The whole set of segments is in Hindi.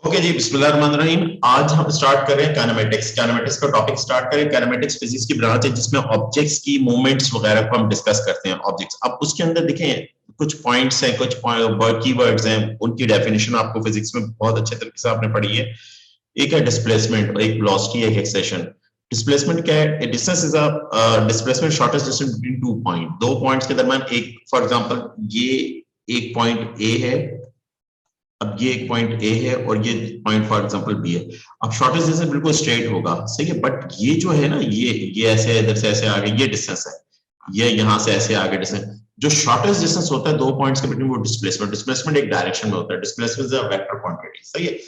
ओके जी, बिस्मिल्लाहिर्रहमानिर्रहीम। आज हम स्टार्ट कर रहे हैं काइनेमेटिक्स का टॉपिक स्टार्ट करें। काइनेमेटिक्स फिजिक्स की ब्रांच है जिसमें ऑब्जेक्ट्स की मूवमेंट्स वगैरह को हम डिस्कस करते हैं। ऑब्जेक्ट्स, अब उसके अंदर देखें कुछ पॉइंट्स हैं, कुछ कीवर्ड्स हैं, उनकी डेफिनेशन आपको फिजिक्स में बहुत अच्छे तरीके से आपने पढ़ी है। एक है डिस्प्लेसमेंट, एक वेलोसिटी, एक एक्सेशन। डिस्प्लेसमेंट क्या है? Distance is a displacement shortest distance between two point, दो पॉइंट्स के दरमियान। एक फॉर एग्जांपल ये एक पॉइंट ए है, अब ये एक पॉइंट ए है और ये पॉइंट फॉर एग्जांपल बी है। अब शॉर्टेस्ट डिस्टेंस बिल्कुल स्ट्रेट होगा, सही है, बट ये जो है ना, ये ऐसे इधर से ऐसे आगे ये डिस्टेंस है, ये यहां से ऐसे आगे डिस्टेंस। जो शॉर्टेस्ट डिस्टेंस होता है दो पॉइंट्स के बिटवीन, वो डिस्प्लेसमेंट। डिस्प्लेसमेंट एक डायरेक्शन में होता है, displacement is a vector quantity, सही है।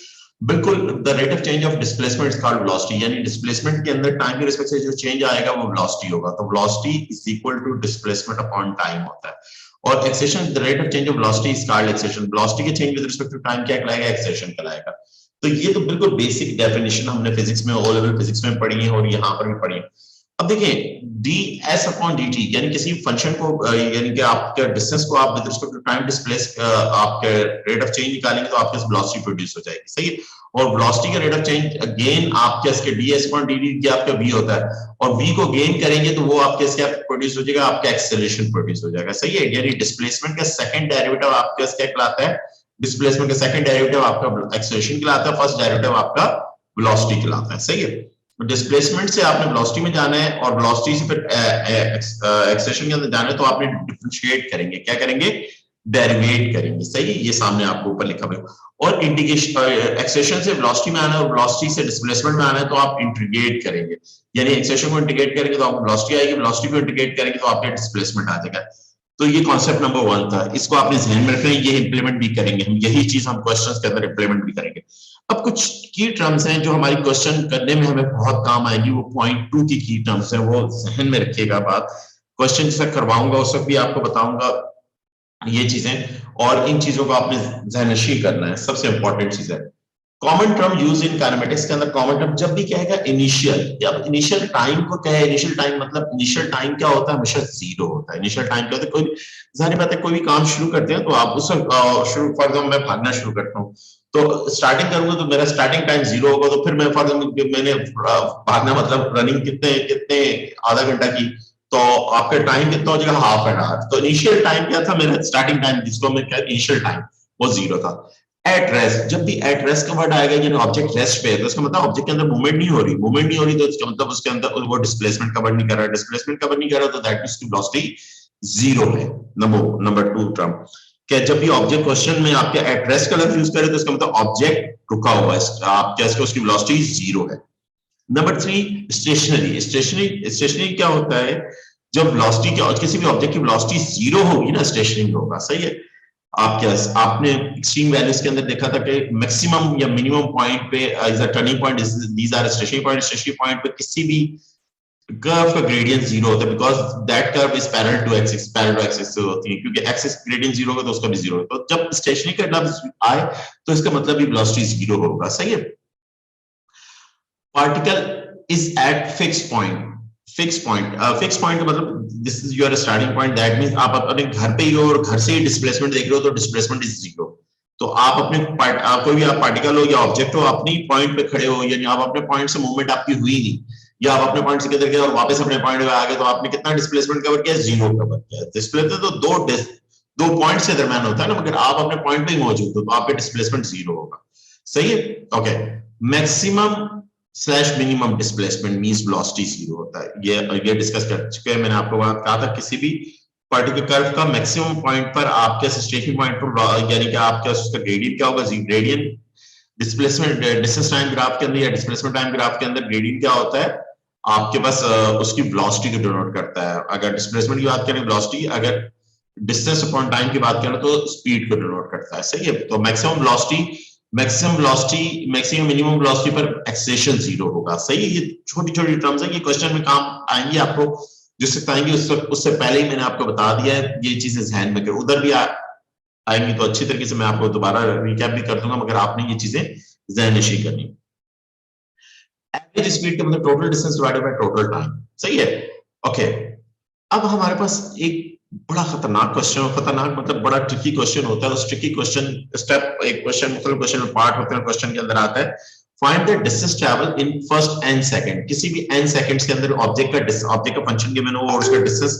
बिल्कुल, the rate of change of displacement is called velocity, यानी डिस्प्लेसमेंट के अंदर टाइम के रिस्पेक्ट से जो चेंज आएगा वो वेलोसिटी होगा। तो velocity is equal to displacement upon time होता है। और acceleration, the rate of change of velocity is called acceleration. Velocity के change with respect to time क्या कहलाएगा? एक्सेशन कहलाएगा। तो ये तो बिल्कुल बेसिक डेफिनेशन हमने फिजिक्स में, ओ लेवल फिजिक्स में पढ़ी है और यहाँ पर भी पढ़ी है। अब देखिए, D S upon D T, यानी किसी फंक्शन को, यानी कि आपके डिस्टेंस को आप with respect to time displace, आपके रेट ऑफ चेंज निकालेंगे तो आपके वेलोसिटी प्रोड्यूस हो जाएगी, सही है। और वेलोसिटी का रेट ऑफ चेंज अगेन आपके इसके D S upon D T क्या आपका वी होता है, और वी को गेन करेंगे तो वो आपके क्या प्रोड्यूस हो जाएगा? आपका एक्सेलरेशन प्रोड्यूस हो जाएगा, सही है। यानी डिस्प्लेसमेंट का सेकंड डेरिवेटिव आपका क्या कहलाता है? डिस्प्लेसमेंट का सेकंड डेरिवेटिव आपका एक्सेलरेशन कहलाता है, फर्स्ट डेरिवेटिव आपका वेलोसिटी कहलाता है, सही है। डिस्प्लेसमेंट से आपने वेलोसिटी में जाना है और वेलोसिटी से फिर एक्सेलरेशन के अंदर जाना है, तो आपने डिफरेंशिएट करेंगे, क्या करेंगे? डेरिवेट करेंगे, सही है। ये सामने आपको ऊपर लिखा हुआ है। और इंटीग्रेशन, एक्सेलरेशन से वेलोसिटी में आना है और वेलोसिटी से डिस्प्लेसमेंट में आना है, तो आप इंटीग्रेट करेंगे, यानी एक्सेलरेशन को इंटीग्रेट करेंगे तो आपको वेलोसिटी आएगी, वेलोसिटी को इंटीग्रेट करेंगे तो आपका डिस्प्लेसमेंट आ जाएगा। तो ये कॉन्सेप्ट नंबर 1 था, इसको आपने ध्यान में रखना है, ये इंप्लीमेंट भी करेंगे हम, यही चीज हम क्वेश्चंस के अंदर इंप्लीमेंट भी करेंगे। अब कुछ की टर्म्स हैं जो हमारी क्वेश्चन करने में हमें बहुत काम आएगी, वो पॉइंट 2 की टर्म्स हैं, वो जहन में रखिएगा बात। क्वेश्चन जैसा करवाऊंगा उस वक्त भी आपको बताऊंगा ये चीजें, और इन चीजों को आपने जहनशी करना है, सबसे इंपॉर्टेंट चीज है। Common term use in kinematics के अंदर, कॉमन टर्म जब भी कहेगा इनिशियल, जब इनिशियल टाइम को कहे, इनिशियल टाइम मतलब इनिशियल टाइम क्या होता है? हमेशा जीरो होता है। इनिशियल टाइम क्या होता है? कोई जाहिर बात है, कोई भी काम शुरू करते हैं तो आप उस शुरू, फॉर एग्जाम्पल मैं भागना शुरू करता हूँ, तो स्टार्टिंग करूंगा तो मेरा स्टार्टिंग टाइम जीरो होगा, तो फिर मैं फॉर एग्जाम्पल मैंने भागना मतलब रनिंग कितने कितने आधा घंटा की, तो आपका टाइम कितना हो जाएगा? Half an hour. तो इनिशियल टाइम क्या था मेरा? स्टार्टिंग टाइम, जिसको मैं क्या, इनिशियल टाइम, वो जीरो था। एट रेस्ट, जब भी एट रेस्ट का वर्ड आएगा, यानी ऑब्जेक्ट रेस्ट पे है, तो इसका मतलब ऑब्जेक्ट के अंदर मूवमेंट नहीं हो रही, मूवमेंट नहीं हो रही, तो इसका मतलब उसके अंदर वो डिस्प्लेसमेंट कवर नहीं कर रहा है, डिस्प्लेसमेंट कवर नहीं कर रहा, तो दैट मींस की वेलोसिटी जीरो है। नंबर 2 टर्म क्या, जब भी ऑब्जेक्ट क्वेश्चन में आपके एट रेस्ट का लफ्ज यूज करे तो इसका मतलब ऑब्जेक्ट रुका हुआ है, आप क्या, उसकी वेलोसिटी जीरो है। Number 3 stationary. स्टेशनरी क्या होता है? जब वेलोसिटी क्या, किसी भी ऑब्जेक्ट की वेलोसिटी जीरो होगी ना, स्टेशनरी होगा, सही है। आप क्या, आपने एक्सट्रीम वैल्यूज के अंदर देखा था कि मैक्सिमम या मिनिमम पॉइंट पे is a turning point, these are stationary point. Stationary point पे किसी भी कर्व का ग्रेडियंट जीरो होता है, because that curve is parallel to axis, parallel to axis होती है, क्योंकि एक्सिस ग्रेडियंट जीरो होगा तो उसका भी जीरो है। तो जब स्टेशनरी का लफ्ज आए तो इसका मतलब भी वेलोसिटी जीरो होगा, सही है। Particle is eight fix point. Fix point, fix point का मतलब this is your starting point, that means आप अपने घर पे ही हो और घर से ही डिस्प्लेसमेंट देख रहे हो, तो डिस्प्लेसमेंट इज जीरो। तो आप अपने कोई भी आप पार्टिकल हो या ऑब्जेक्ट हो, अपनी पॉइंट पे खड़े हो, यानी आप अपने पॉइंट से मूवमेंट आपकी हुई नहीं, या आप अपने पॉइंट से किधर गए और वापस अपने पॉइंट पे आ गए, तो आपने कितना डिस्प्लेसमेंट कवर किया? जीरो कवर किया। डिस्प्लेसमेंट तो दो पॉइंट्स के दरमियान होता है ना, मगर आप अपने पॉइंट पे ही मौजूद हो, तो आपका डिस्प्लेसमेंट जीरो होगा, सही है। Okay, maximum slash minimum displacement means velocity zero होता है। ये डिस्कस कर चुके हैं, मैंने आपको कहा था किसी भी पर्टिकुलर कर्व का मैक्सिमम पॉइंट पर आपके स्टेशनरी पॉइंट पर, यानी कि आपका उसका ग्रेडियंट क्या होगा? Gradient displacement, distance time graph के अंदर या डिस्प्लेसमेंट टाइम ग्राफ के अंदर ग्रेडियंट क्या होता है? आपके पास उसकी वेलोसिटी को डिनोट करता है। अगर डिस्प्लेसमेंट की बात करें वेलोसिटी, अगर डिस्टेंस अपॉन टाइम की बात करें तो स्पीड को डिनोट करता है, सही है। तो maximum velocity, maximum minimum velocity पर एक्सेलरेशन जीरो होगा, सही है। ये छोटी छोटी टर्म्स है, ये क्वेश्चन में काम आएंगे आपको, जिससे आएंगे उससे पहले ही मैंने आपको बता दिया है, ये चीजें ध्यान में करें। उधर भी आएंगी तो अच्छी तरीके से मैं आपको दोबारा रिकैप भी कर दूंगा, मगर आपने ये चीजें ज़हन-नशीं करनी। एवरेज स्पीड का मतलब total distance divided by total time, सही है। ओके, अब हमारे पास एक बड़ा खतरनाक क्वेश्चन, खतरनाक मतलब बड़ा ट्रिकी क्वेश्चन होता है। उस ट्रिकी क्वेश्चन स्टेप, एक क्वेश्चन मतलब क्वेश्चन पार्ट होते हैं, क्वेश्चन के अंदर आता है find the distance travel in first n second. किसी भी n सेकंड्स के अंदर ऑब्जेक्ट का फंक्शन गिवन हो और उसका डिस्टेंस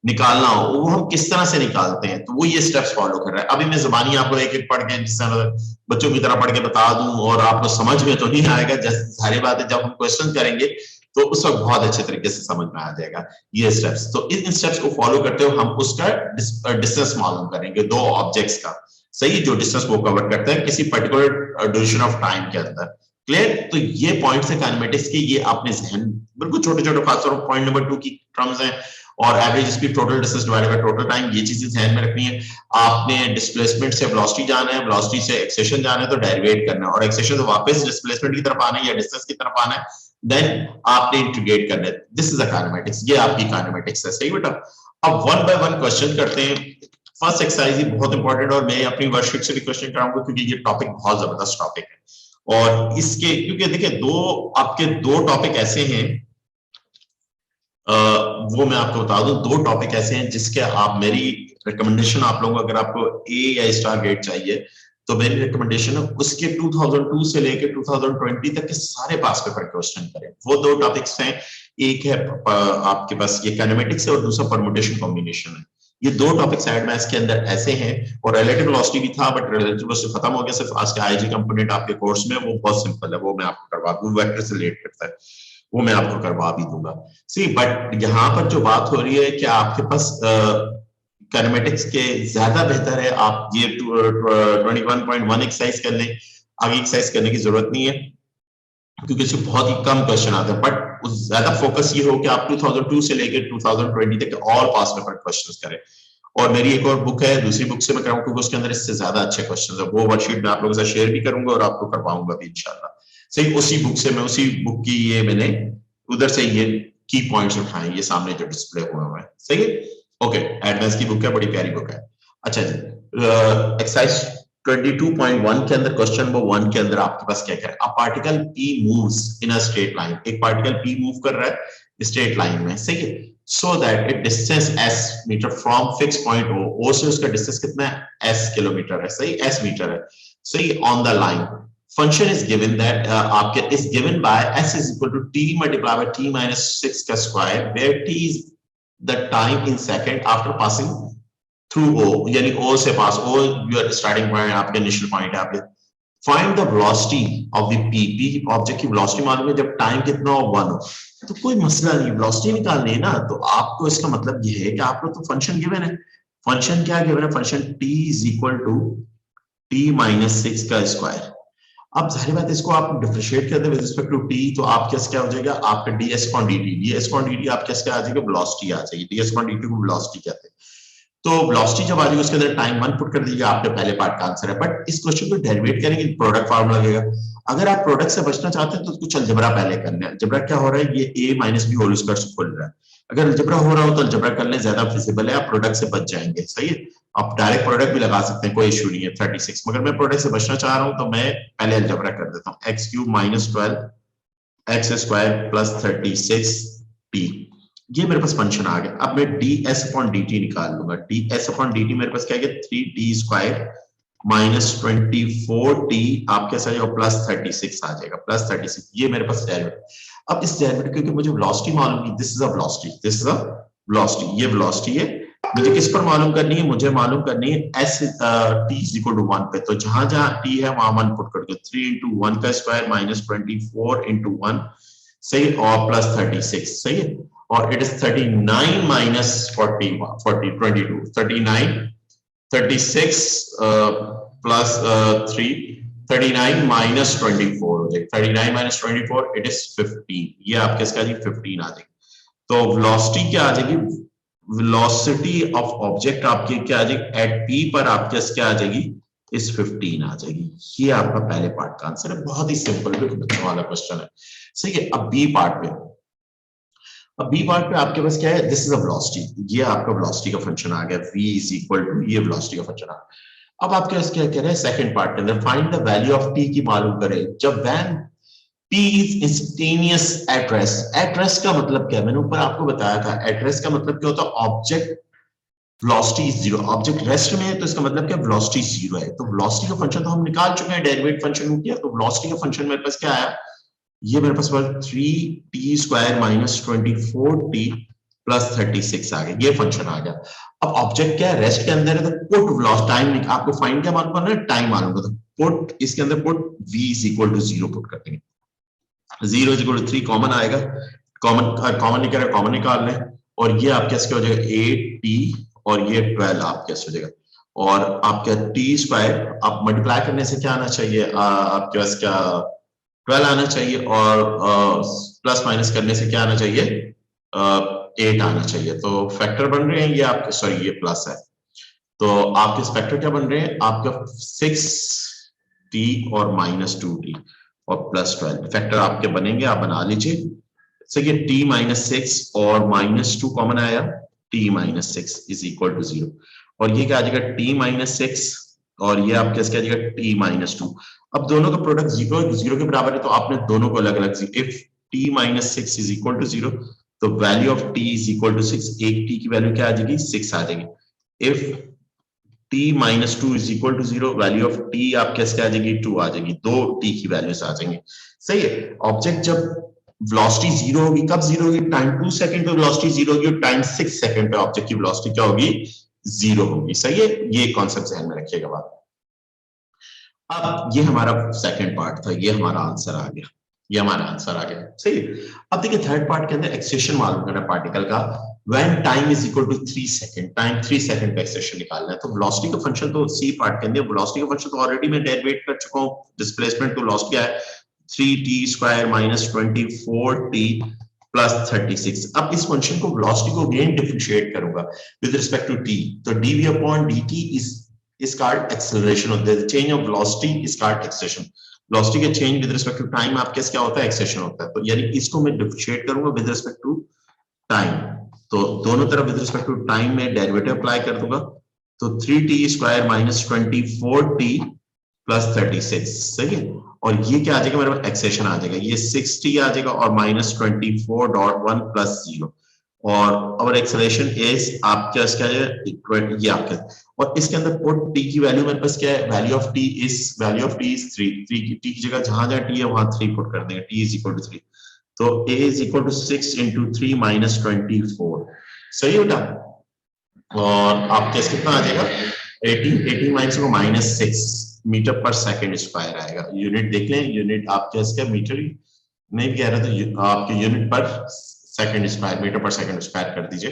निकालना हो, वो हम किस तरह से निकालते हैं, तो वो ये स्टेप्स फॉलो कर रहा है। अभी मैं जुबानी आपको एक एक पढ़ के जिस तरह बच्चों की तरह पढ़ के बता दूं और आपको समझ में तो नहीं आएगा, जैसे सारी बातें जब हम क्वेश्चन करेंगे तो उस वक्त बहुत अच्छे तरीके से समझ में आ जाएगा ये स्टेप्स। तो इन स्टेप्स को फॉलो करते हुए हम उसका डिस्टेंस मालूम करेंगे दो ऑब्जेक्ट्स का, सही, जो डिस्टेंस वो कवर करते हैं किसी पर्टिकुलर ड्यूरेशन ऑफ टाइम के अंदर। क्लियर? तो ये पॉइंट्स है काइनेमेटिक्स के, ये आपने जहन बिल्कुल छोटे छोटे, खासतौर पर पॉइंट नंबर 2 की टर्म्स हैं और average speed total distance divided by total time, ये चीजें ध्यान में रखनी है। आपने डिस्प्लेसमेंट से वेलोसिटी जाना है, वेलोसिटी से एक्सेलेरेशन जाना है तो डेरिवेट करना है, और एक्सेलेरेशन से वापस डिस्प्लेसमेंट की तरफ आना है या डिस्टेंस की तरफ आना है, देन आपने इंटीग्रेट करना है। दिस इज अ काइनेमेटिक्स, ये आपकी काइनेमेटिक्स है, सही बेटा। अब वन बाय वन क्वेश्चन करते हैं। फर्स्ट एक्सरसाइज ही बहुत इंपॉर्टेंट और मैं अपनी वर्कशीट से भी क्वेश्चन कराऊंगा क्योंकि ये टॉपिक बहुत जबरदस्त टॉपिक है। और इसके क्योंकि देखिए आपके दो टॉपिक ऐसे हैं, वो मैं आपको बता दूं, दो टॉपिक ऐसे हैं जिसके आप, मेरी रिकमेंडेशन आप लोगों को, अगर आपको ए या स्टार ग्रेड चाहिए तो मेरी रिकमेंडेशन है उसके 2002 से लेके 2020 तक के सारे पास पेपर क्वेश्चन करें। वो दो टॉपिक्स हैं, एक है आपके पास ये काइनेमेटिक्स है और दूसरा परमुटेशन कॉम्बिनेशन है। ये दो टॉपिक्स एड मैथ्स के अंदर ऐसे हैं, और रिलेटिव वेलोसिटी भी था बट रिलेटिव वेलोसिटी खत्म हो गया, सिर्फ आज के आईजी कंपोनेंट आपके कोर्स में, वो बहुत सिंपल है, वो मैं आपको करवा दूं, वेक्टर से रिलेट करता है, वो मैं आपको करवा भी दूंगा। सी बट यहाँ पर जो बात हो रही है कि आपके पास काइनेमेटिक्स के ज्यादा बेहतर है आप ये 21.1 एक्सरसाइज कर लें, आगे एक्सरसाइज करने की जरूरत नहीं है क्योंकि इसमें बहुत ही कम क्वेश्चन आते हैं। बट ज्यादा फोकस ये हो कि आप 2002 से लेकर 2020 तक ऑल पास पेपर क्वेश्चंस करें। और मेरी एक और बुक है, दूसरी बुक से मैं कराऊंगा क्योंकि उसके अंदर इससे ज्यादा अच्छे क्वेश्चंस है, वो वर्कशीट मैं आप लोगों के साथ शेयर भी करूंगा और आपको करवाऊंगा भी इंशाल्लाह। सही, उसी बुक से मैं, उसी बुक की ये मैंने उधर से ये की पॉइंट्स उठाए, ये सामने जो डिस्प्ले हुआ है, सही है। ओके, एडवांस की बुक है, बड़ी प्यारी बुक है। अच्छा जी, एक्सरसाइज 22.1 के अंदर क्वेश्चन नंबर 1 के अंदर आपके पास क्या है, a particle P moves in a straight line. एक पार्टिकल P मूव कर रहा है स्ट्रेट लाइन में, सही है, so that it distance s metre from fixed point O से उसका डिस्टेंस कितना है, s किलोमीटर है, सही, s मीटर है, सही, on the line function is given that आपके is given by s is equal to t multiplied by t minus 6 का square, where t is the time in second after passing through O, यानी O से पास, O your starting point, आपके इनिशियल पॉइंट है। आपके find the velocity of the P object की वेलोसिटी मालूम है जब टाइम कितना हो, 1 हो, तो कोई मसला नहीं, वेलोसिटी निकालनी है ना। तो आपको इसका मतलब ये है कि आप लोग तो फंक्शन गिवन है, फंक्शन क्या गिवन है, function t is equal to t minus 6 का स्क्वायर। अब जाहिर बात है इसको आप डिफरेंशिएट करते हैं विद रिस्पेक्ट टू t, तो आपके क्या हो जाएगा, आपका ds upon dt, ds upon dt आपके क्या आ जाएगा, वेलोसिटी आ जाएगी, ds अपॉन dt को वेलोसिटी कहते हैं। तो वेलोसिटी जब आ जाएगी उसके अंदर टाइम 1 पुट कर दीजिए, आपके पहले पार्ट का आंसर है। बट इस क्वेश्चन को डेरिवेट करेंगे, प्रोडक्ट फार्मूला लगेगा। अगर आप प्रोडक्ट से बचना चाहते हैं तो कुछ अलजबरा पहले करना है। अलजबरा क्या हो रहा है, ये a minus B whole square से खुल रहा है, अगर अलजबरा हो रहा हो तो अलजबरा कर ले, ज्यादा फिजिबल है, आप प्रोडक्ट से बच जाएंगे, सही है। आप डायरेक्ट प्रोडक्ट भी लगा सकते हैं, कोई इशू नहीं है 36, मगर मैं प्रोडक्ट से बचना चाह रहा हूं तो मैं पहले अलजबरा कर देता हूँ। X cube minus 12 x square plus 36 T, ये मेरे पास फंक्शन आ गया। अब मैं ds अपॉन dt निकाल लूंगा, ds अपॉन dt मेरे पास क्या है, 3t स्क्वायर माइनस 24t आपके साथ जाएगा प्लस 36 आ जाएगा, प्लस 36, ये मेरे पास डेरिवेटिव। अब इस डेरिवेटिव क्योंकि मुझे वेलोसिटी मालूम है, this is a velocity, this is a velocity, ये वेलोसिटी है, मुझे किस पर मालूम करनी है, मुझे मालूम करनी है s t is equal to 1 पे, तो जहां जहां t है वहां 1 पुट कर दो, 3 into 1 का स्क्वायर माइनस 24 into 1, सही, और प्लस 36, सही है। और it is 39 minus 40 22 39 36 plus 3 39 minus 24 हो जाएगा, 39 माइनस 24 इट इज 15, ये आपके इसका जी 15 आ जाएगी। तो वेलोसिटी क्या आ जाएगी, वेलोसिटी ऑफ ऑब्जेक्ट आपकी क्या आ जाएगी, एट पी पर आपके क्या आ जाएगी, इस 15 आ जाएगी। ये आपका पहले पार्ट का आंसर है, बहुत ही सिंपल बिल्कुल बच्चों वाला क्वेश्चन है, सही है। अब बी पार्ट पे, अब बी पार्ट पे आपके पास क्या है, दिस इज अ वेलोसिटी, ये आपका वेलोसिटी का फंक्शन आ गया, v इज इक्वल टू ये वेलोसिटी का फंक्शन आ गया। अब आप क्या कह रहे हैं, सेकंड पार्ट के अंदर find the value of t की मालूम करें जब when p is instantaneous at rest. At rest का मतलब क्या है, मैंने ऊपर आपको बताया था, एट रेस्ट का मतलब क्या होता है, object velocity is zero, object rest में है तो इसका मतलब क्या वेलोसिटी जीरो है। तो वेलोसिटी का फंक्शन तो हम निकाल चुके हैं, डेरिवेटिव फंक्शन किया, तो वेलोसिटी का फंक्शन मेरे पास क्या आया, ये मेरे पास 3t² माइनस 24t प्लस 36 आ गया, ये फंक्शन आ गया। अब ऑब्जेक्ट क्या है, रेस्ट के अंदर है, तो पुट वेलोसिटी टाइम, आपको फाइंड क्या मालूम करना है, टाइम मालूम करना, तो पुट इसके अंदर put v is equal to 0 put कर देंगे, 0 इज इक्वल टू 3 कॉमन आएगा, कॉमन निकाल रहे, कॉमन निकाल लें, और ये आपके क्या हो जाएगा 8t और ये 12 आपके हो जाएगा, और आपका t² आप मल्टीप्लाई करने से क्या आना चाहिए, आपके पास क्या 12 आना चाहिए, और प्लस माइनस करने से क्या आना चाहिए, 8 आना चाहिए। तो फैक्टर बन रहे हैं ये आपके, सॉरी ये प्लस है, तो आपके फैक्टर क्या बन रहे हैं, आपका 6t और माइनस 2t और प्लस 12 फैक्टर आपके बनेंगे, आप बना लीजिए। सही, t माइनस 6 और माइनस 2 कॉमन आया, t minus 6 is equal to 0, और ये क्या आ जाएगा t माइनस 6 और ये आपके क्या आ जाएगा t माइनस 2। अब दोनों का प्रोडक्ट जीरो के बराबर है, तो आपने दोनों को अलग अलग, if t minus 6 is equal to 0, तो value of t is equal to 6, एक t की वैल्यू क्या आ जाएगी 6 आ जाएगी। If t minus 2 is equal to 0, value of t आप कैसे आ जाएगी 2 आ जाएगी, दो t की वैल्यूज आ जाएंगी। सही है, ऑब्जेक्ट जब वेलोसिटी जीरो होगी, कब जीरो होगी, टाइम 2 सेकंड पे वेलोसिटी जीरो होगी, और टाइम 6 सेकंड पे ऑब्जेक्ट की वेलोसिटी क्या होगी, जीरो होगी। सही है, ये कॉन्सेप्ट ध्यान में रखिएगा बात। अब ये हमारा सेकंड पार्ट था, ये हमारा आंसर आ गया, ये हमारा आंसर आ गया। सही है, अब देखिए थर्ड पार्ट के अंदर एक्सेशन मालूम करना पार्टिकल का, when time is equal to 3 second, time 3 second पे एक्सेशन निकालना है। तो वेलोसिटी का फंक्शन तो सी पार्ट के अंदर, वेलोसिटी का फंक्शन तो ऑलरेडी मैं डेरिवेट कर चुका हूं, डिस्प्लेसमेंट टू वेलोसिटी क्या है 3t² माइनस 24t प्लस 36। अब इस फंक्शन को वेलोसिटी को अगेन डिफरेंशिएट करूंगा विद रिस्पेक्ट टू t, तो dv upon dt is called acceleration, of the change of velocity is called acceleration। velocity के change with respect to time आपके क्या होता है, acceleration होता है। तो यानी इसको मैं डिफरेंशिएट करूंगा with respect to time, तो दोनों तरफ with respect to time में डेरिवेटिव अप्लाई कर दूंगा, तो 3t² माइनस 24t प्लस 36। सही है, और ये क्या आ जाएगा मेरे पास, एक्सेशन आ जाएगा, ये 6t आ जाएगा और माइनस 24.1 प्लस 0, और और एक्सेलरेशन इज आपके क्या है ये आपके, और इसके अंदर पुट t की वैल्यू मेरे पास क्या है, value of t is 3, t की जगह जहां जहां t है वहां 3 पुट कर देंगे, t इज इक्वल टू 3, तो a is equal to 6 into 3 minus 24। सही है बेटा, और आपके इसके कितना आ जाएगा 18 माइनस को माइनस 6 मीटर पर सेकंड स्क्वायर आएगा। यूनिट देख लें, यूनिट आपके इसका मीटर ही नहीं कह रहा, तो आपके यूनिट पर सेकंड स्क्वायर, मीटर पर सेकंड स्क्वायर कर दीजिए,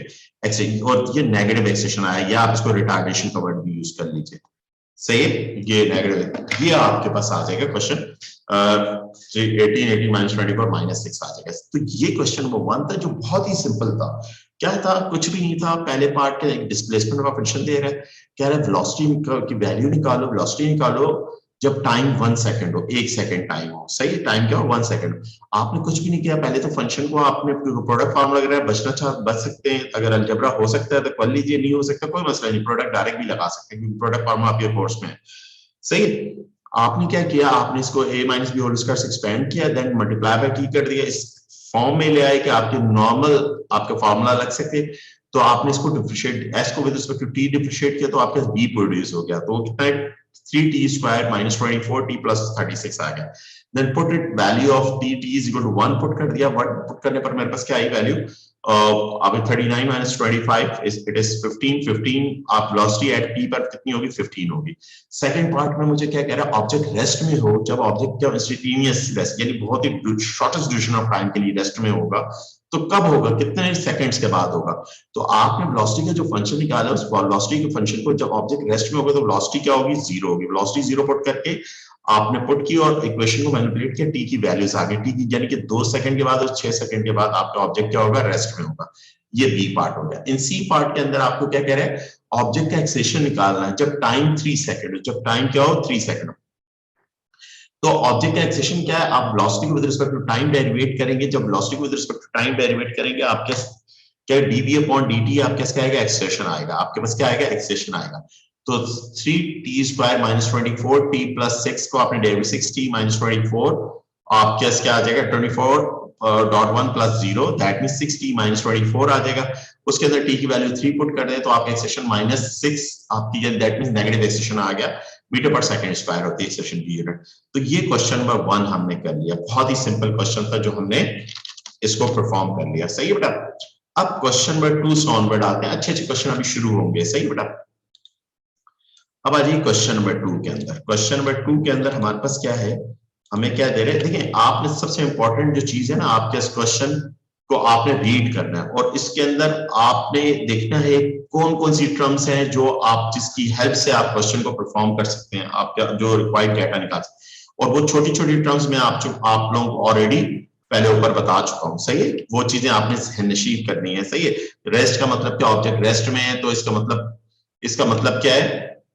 और ये नेगेटिव एक्सेशन आया, या आप इसको रिटार्डेशन का वर्ड भी यूज कर लीजिए। सही है, ये नेगेटिव, ये आपके पास आ जाएगा क्वेश्चन 18 माइनस 24 माइनस 6 आ जाएगा। तो ये क्वेश्चन नंबर 1 था, जो बहुत ही सिंपल था। क्या था, कुछ भी नहीं था, पहले पार्ट के डिस्प्लेसमेंट का फंक्शन दे रहा है, कह रहा है वेलोसिटी की वैल्यू निकालो, वेलोसिटी निकालो जब टाइम 1 सेकंड हो, 1 सेकंड टाइम हो। सही है, टाइम क्या हो 1 सेकंड। आपने कुछ भी नहीं किया, पहले तो फंक्शन को आपने प्रोडक्ट फार्मूला वगैरह बच सकते हैं, अगर अलजेब्रा हो सकता है तो कर लीजिए, नहीं हो सकता कोई मसला नहीं, प्रोडक्ट डायरेक्ट भी लगा सकते हैं क्योंकि प्रोडक्ट फार्मूला आपके कोर्स में है। सही है, आपने क्या किया, आपने इसको a minus B whole square से एक्सपेंड किया, देन मल्टीप्लाई बाय t कर दिया, इस फॉर्म में ले आए कि आपके नॉर्मल आपका फार्मूला लग सके, तो आपने इसको डिफरेंशिएट, s को with respect to t differentiate किया, तो आपके पास b प्रोड्यूस हो गया, तो कितना है 3t² माइनस 24t प्लस 36 आ गया। Then put it, value of t is equal to 1 put कर दिया, 1 पुट करने पर मेरे पास क्या आई वैल्यू, अब 39 माइनस 25 इट इज 15 आप वेलोसिटी एट p पर कितनी होगी 15 होगी। सेकंड पार्ट में मुझे क्या कह रहा है, ऑब्जेक्ट रेस्ट में हो, जब ऑब्जेक्ट क्या इंस्टेंटेनियस रेस्ट यानी बहुत ही शॉर्टेस्ट ड्यूरेशन ऑफ टाइम के लिए रेस्ट में होगा, तो कब होगा, कितने सेकंड्स के बाद होगा। तो आपने वेलोसिटी का जो फंक्शन निकाला, उस वेलोसिटी के फंक्शन को जब ऑब्जेक्ट रेस्ट में होगा तो वेलोसिटी क्या होगी, जीरो होगी। वेलोसिटी जीरो पुट करके आपने पुट की और इक्वेशन को मैनिपुलेट किया, टी की वैल्यूज आ गई, टी की यानी कि 2 सेकंड के बाद और 6 सेकंड के बाद आपका ऑब्जेक्ट क्या होगा, रेस्ट में होगा। ये बी पार्ट हो गया। इन सी पार्ट के अंदर आपको क्या कह रहे हैं, ऑब्जेक्ट का एक्सेशन निकालना है जब टाइम 3 सेकंड हो, जब टाइम क्या हो 3 सेकंड हो। तो ऑब्जेक्ट का एक्सेशन क्या है, आप वेलोसिटी को with respect to time derivate करेंगे, जब वेलोसिटी को with respect to time derivate करेंगे आपके क्या dv अपॉन dt आपके क्या आएगा, एक्सेशन आएगा, आपके पास क्या आएगा, एक्सेशन आएगा। तो 3t² माइनस 24t प्लस 6 को आपने डेरिवेट 6t माइनस 24 आपके क्या आ जाएगा 24 dot 1 plus 0 that mean 6t minus 24 आ जाएगा। उसके अंदर t की वैल्यू 3 पुट कर दें तो आपका एक्सेशन -6 आपकी दैट मीन नेगेटिव एक्सेशन आ गया, मीटर पर सेकंड स्क्वायर होती है एक्सेशन की यूनिट। तो ये क्वेश्चन नंबर 1 हमने कर लिया, बहुत ही सिंपल क्वेश्चन था जो हमने इसको परफॉर्म कर लिया। सही है बेटा। अब क्वेश्चन नंबर 2 से ऑनवर्ड आते हैं, अच्छे अच्छे क्वेश्चन अभी शुरू होंगे। सही है बेटा। अब आ जाइए क्वेश्चन नंबर 2 के अंदर। क्वेश्चन नंबर 2 के अंदर हमारे पास क्या है, हमें क्या दे रहे हैं, देखिए आपने सबसे इंपॉर्टेंट जो चीज है ना, आपके इस क्वेश्चन को आपने रीड करना है और इसके अंदर आपने देखना है कौन कौन सी टर्म्स हैं जो आप जिसकी हेल्प से आप क्वेश्चन को परफॉर्म कर सकते हैं, आपका जो रिक्वायर्ड डाटा निकाल सकते हैं। और वो छोटी छोटी टर्म्स में आप लोगों को ऑलरेडी पहले ऊपर बता चुका हूं। सही है, वो चीजें आपने नशीब करनी है। सही है। रेस्ट का मतलब क्या, ऑब्जेक्ट रेस्ट में है तो इसका मतलब क्या है,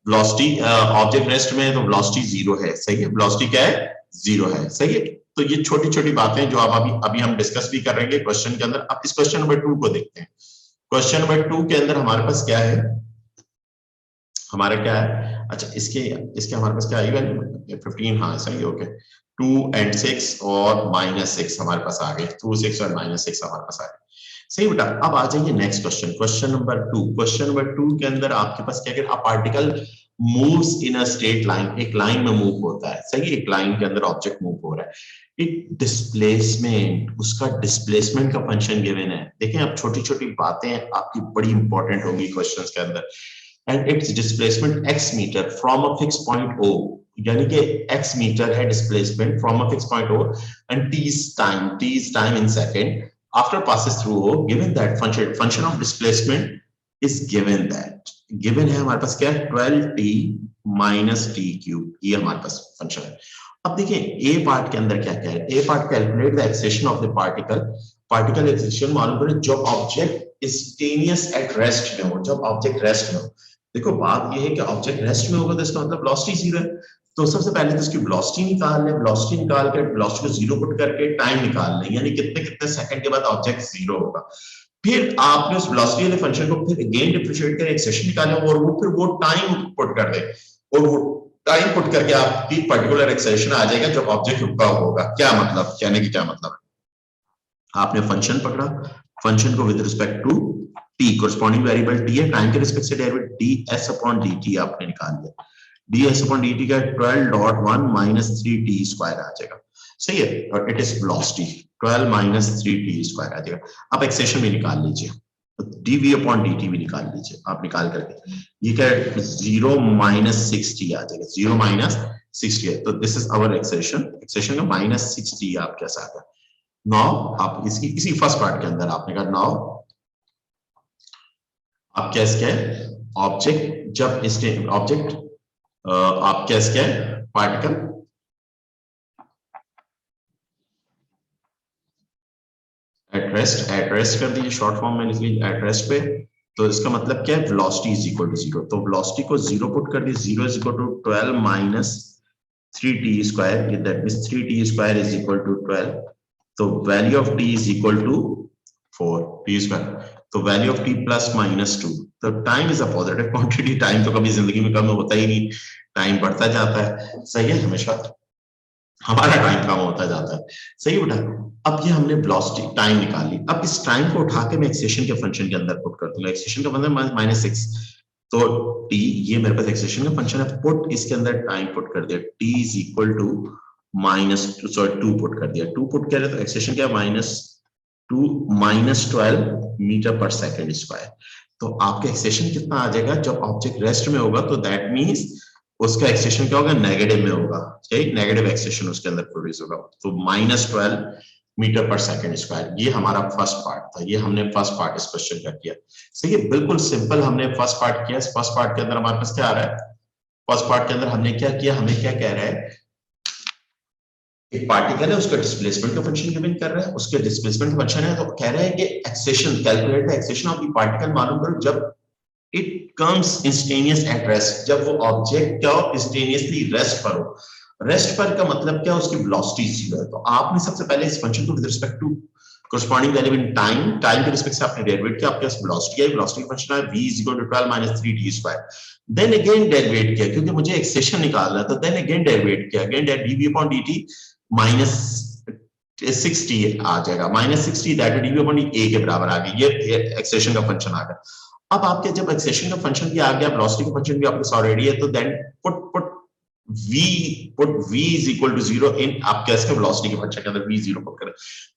वेलोसिटी ऑब्जेक्ट रेस्ट में है तो वेलोसिटी 0 है। सही है, वेलोसिटी क्या है, 0 है। सही है। तो ये छोटी छोटी बातें जो आप अभी हम डिस्कस भी कर रहे हैं क्वेश्चन के अंदर। अब इस क्वेश्चन नंबर 2 को देखते हैं। क्वेश्चन नंबर 2 के अंदर हमारे पास क्या है, हमारा क्या है, अच्छा इसके इसके हमारे पास क्या आई वैल्यू 15, हाँ सही है, ओके। 2 and 6 और -6 हमारे पास आ गए, 2 6 और -6 हमारे पास आ गए। सही बेटा। अब आ जाइए next question, question number 2। Question number 2 के अंदर आपके पास क्या है, a particle moves in a straight line, एक लाइन में मूव होता है। सही है, एक लाइन के अंदर ऑब्जेक्ट मूव हो रहा है। एक डिस्प्लेसमेंट, उसका डिस्प्लेसमेंट का फंक्शन गिवन है। देखें अब छोटी छोटी बातें आपकी बड़ी इंपॉर्टेंट होंगी क्वेश्चंस के अंदर। And it's displacement x metre from a fix point O, यानी कि x मीटर है displacement from a fix point O and t is time in second after passes through O, given that function of displacement is given है हमारे पास क्या है, 12t minus t cube, ये हमारे पास फंक्शन है। अब देखिए ए पार्ट के अंदर क्या क्या है, A part calculate the acceleration of the particle acceleration मालूम करें जब ऑब्जेक्ट इंस्टेनियस एट रेस्ट में हो, जब ऑब्जेक्ट रेस्ट में हो। देखो बात ये है कि ऑब्जेक्ट रेस्ट में होगा तो इसका मतलब वेलोसिटी 0 है। तो सबसे पहले तो इसकी वेलोसिटी निकाल लें, वेलोसिटी निकाल के वेलोसिटी को 0 पुट करके टाइम निकाल लें, यानी कितने कितने सेकंड के बाद ऑब्जेक्ट 0 होगा। फिर आपने उस वेलोसिटी वाले फंक्शन को फिर अगेन डिफरेंशिएट कर एक्सेशन निकालें और वो टाइम पुट कर दे और वो टाइम पुट करके आपकी पर्टिकुलर एक्सेशन आ जाएगा जब ऑब्जेक्ट रुका होगा। क्या मतलब, कहने की क्या मतलब है, आपने फंक्शन पकड़ा, फंक्शन को with respect to T, corresponding variable T है, टाइम के रिस्पेक्ट से डेरिवेटिव ds अपॉन dt आपने निकाल लिया। ds अपॉन dt का 12.1 माइनस 3t स्क्वायर आ जाएगा। सही है, और it is velocity 12 minus 3t square आ जाएगा। अब एक्सेशन भी निकाल लीजिए, dv अपॉन dt भी निकाल लीजिए आप, निकाल करके ये क्या 0 माइनस 6t आ जाएगा, 0 माइनस 6t है। तो दिस इज आवर एक्सेशन का -6t आपके साथ है। नाउ आप इसी फर्स्ट पार्ट के अंदर आपने कहा नाउ आप क्या इसके ऑब्जेक्ट, जब इसके ऑब्जेक्ट आप क्या इसके पार्टिकल एट रेस्ट कर दीजिए, शॉर्ट फॉर्म में लिख लीजिए एट रेस्ट पे। तो इसका मतलब क्या है, वेलोसिटी इज इक्वल टू 0, तो वेलोसिटी को 0 पुट कर दीजिए, 0 is equal to 12 minus 3t square, that means 3t square is equal to 12। तो value of t is equal to 4t square, तो value of t plus minus 2। तो time is a positive quantity, time तो कभी जिंदगी में कम होता ही नहीं, टाइम बढ़ता जाता है। सही है, हमेशा हमारा टाइम कम होता जाता है। सही बेटा। अब ये हमने वेलोसिटी टाइम निकाल ली, अब इस टाइम को उठा के मैं एक्सेशन के फंक्शन के अंदर पुट कर दूंगा। एक्सेशन का मतलब -6, तो t ये मेरे पास एक्सेशन का फंक्शन है, पुट इसके अंदर टाइम पुट कर दिया, t is equal to -2 put कर दिया, 2 पुट कर तो एक्सेशन क्या -2 माइनस 12 मीटर पर सेकंड स्क्वायर। तो आपका एक्सेशन कितना आ जाएगा, जब ऑब्जेक्ट रेस्ट में होगा तो दैट मींस उसका एक्सेशन क्या होगा, नेगेटिव में होगा। ठीक, नेगेटिव एक्सेशन उसके अंदर प्रोड्यूस होगा, तो -12 मीटर पर सेकंड स्क्वायर। ये हमारा फर्स्ट पार्ट था, ये हमने फर्स्ट पार्ट इस क्वेश्चन का किया। सही है, बिल्कुल सिंपल हमने फर्स्ट पार्ट किया। फर्स्ट पार्ट के अंदर हमारे पास क्या आ रहा है, फर्स्ट पार्ट के अंदर हमने क्या किया, हमें क्या कह रहा है, एक पार्टिकल है उसका डिस्प्लेसमेंट का फंक्शन गिवन कर रहा है, उसके डिस्प्लेसमेंट फंक्शन है, तो कह रहा है कि acceleration, calculate the acceleration of the particle मालूम करो जब it comes instantaneous at rest, जब वो ऑब्जेक्ट क्या हो इंस्टेनियसली रेस्ट पर हो। रेस्ट पर का मतलब क्या, उसकी वेलोसिटी 0 है। तो आपने सबसे पहले इस फंक्शन को with respect to corresponding value in time के रिस्पेक्ट से आपने डेरिवेट किया, आपके पास वेलोसिटी है, वेलोसिटी का फंक्शन है v = 12 - 3t square. Then again derivate किया क्योंकि मुझे एक्सेशन निकालना है, तो देन अगेन डेरिवेट किया, अगेन dv/dt 60 आ जाएगा, -60 दैट डी अपॉन ए के बराबर आ गया। ये एक्सेशन का फंक्शन आ गया। अब आपके जब एक्सेशन का फंक्शन भी आ गया, वेलोसिटी का फंक्शन भी आपके साथ रेडी है, तो then put v is equal to 0 in आपके इसके वेलोसिटी के फंक्शन के अंदर v0 पुट करें।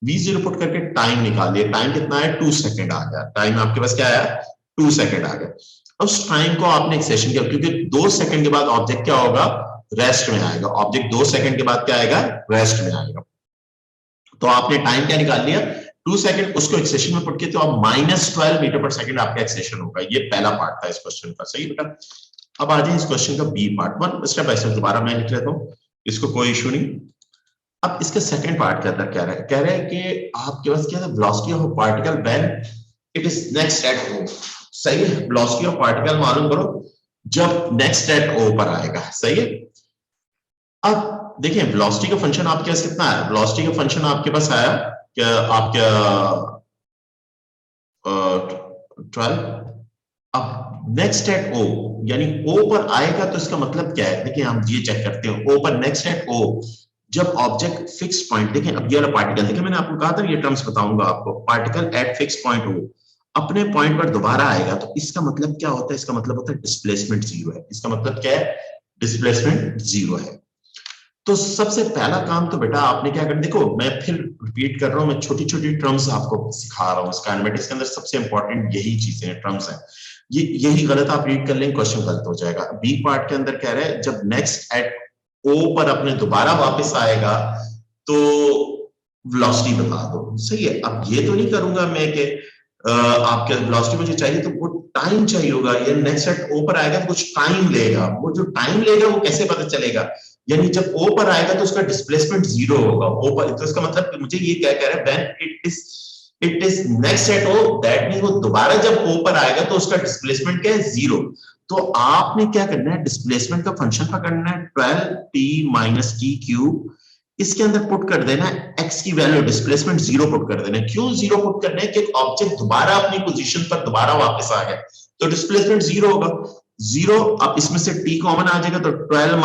v0 पुट करके टाइम निकालिए, टाइम कितना है 2 सेकंड आ गया। टाइम आपके पास क्या आया 2 सेकंड आ गया। उस टाइम को आपने एक्सेशन किया, क्योंकि 2 सेकंड के बाद ऑब्जेक्ट क्या होगा रेस्ट में आएगा। ऑब्जेक्ट 2 सेकंड के बाद क्या आएगा रेस्ट में आएगा। तो आपने टाइम क्या निकाल लिया 2 सेकंड, उसको एक्सेशन में पुट किया तो अब -12 मीटर पर सेकंड आपका एक्सेशन होगा। ये पहला पार्ट था इस क्वेश्चन का, सही बेटा। अब आ जाए इस क्वेश्चन का B part. 1 step by step दोबारा मैं लिख लेता हूं, इसको कोई इशू नहीं। अब इसके सेकंड पार्ट के अंदर कह रहा है कि आपके पास क्या है velocity of particle when it is next at O। सही है, वेलोसिटी ऑफ पार्टिकल मालूम करो जब नेक्स्ट एट O पर आएगा, सही है। अब देखिए वेलोसिटी का फंक्शन आपके पास कितना है, वेलोसिटी का फंक्शन आपके पास आया क्या आपका 12। अब नेक्स्ट एट O यानी O पर आएगा तो इसका मतलब क्या है, देखिए हम ये चेक करते हैं O पर नेक्स्ट एट O जब ऑब्जेक्ट फिक्स पॉइंट, देखिए अब ये वाला पार्टिकल, देखिए मैंने आपको कहा था ये टर्म्स बताऊंगा आपको, particle at fix point O अपने पॉइंट पर दोबारा आएगा तो इसका मतलब क्या होता है, इसका मतलब होता है डिस्प्लेसमेंट 0 है। इसका मतलब क्या है डिस्प्लेसमेंट 0 है। तो सबसे पहला काम तो बेटा आपने क्या करना, देखो मैं फिर रिपीट कर रहा हूं, मैं छोटी छोटी टर्म्स आपको सिखा रहा हूं। काइनेमेटिक्स के अंदर सबसे इंपॉर्टेंट यही चीजें हैं, टर्म्स हैं। ये यही गलत आप रीड कर लेंगे क्वेश्चन गलत हो जाएगा। बी पार्ट के अंदर कह रहा है जब नेक्स्ट एट O पर अपने दोबारा वापस आएगा तो वेलोसिटी बता दो, सही है। अब ये तो नहीं करूंगा मैं कि आपके वेलोसिटी मुझे चाहिए तो वो टाइम चाहिए होगा, ये नेक्स्ट एट O पर आएगा तो कुछ टाइम लेगा। वो जो टाइम लेगा वो कैसे पता चलेगा, यानी जब O पर आएगा तो उसका डिस्प्लेसमेंट 0 होगा। O पर तो इसका मतलब मुझे ये क्या कह रहा है, when it is next at O that means वो दोबारा जब O पर आएगा तो उसका डिस्प्लेसमेंट क्या है 0। तो आपने क्या करना है डिस्प्लेसमेंट का फंक्शन पकड़ना है 12t माइनस टी क्यूब, इसके अंदर पुट कर देना है x की वैल्यू डिस्प्लेसमेंट 0 पुट कर देना है। क्यों 0 पुट करना है कि ऑब्जेक्ट दोबारा अपनी पोजीशन पर दोबारा वापस आ गया तो डिस्प्लेसमेंट 0 होगा। 0 अब इसमें से t कॉमन आ जाएगा तो 12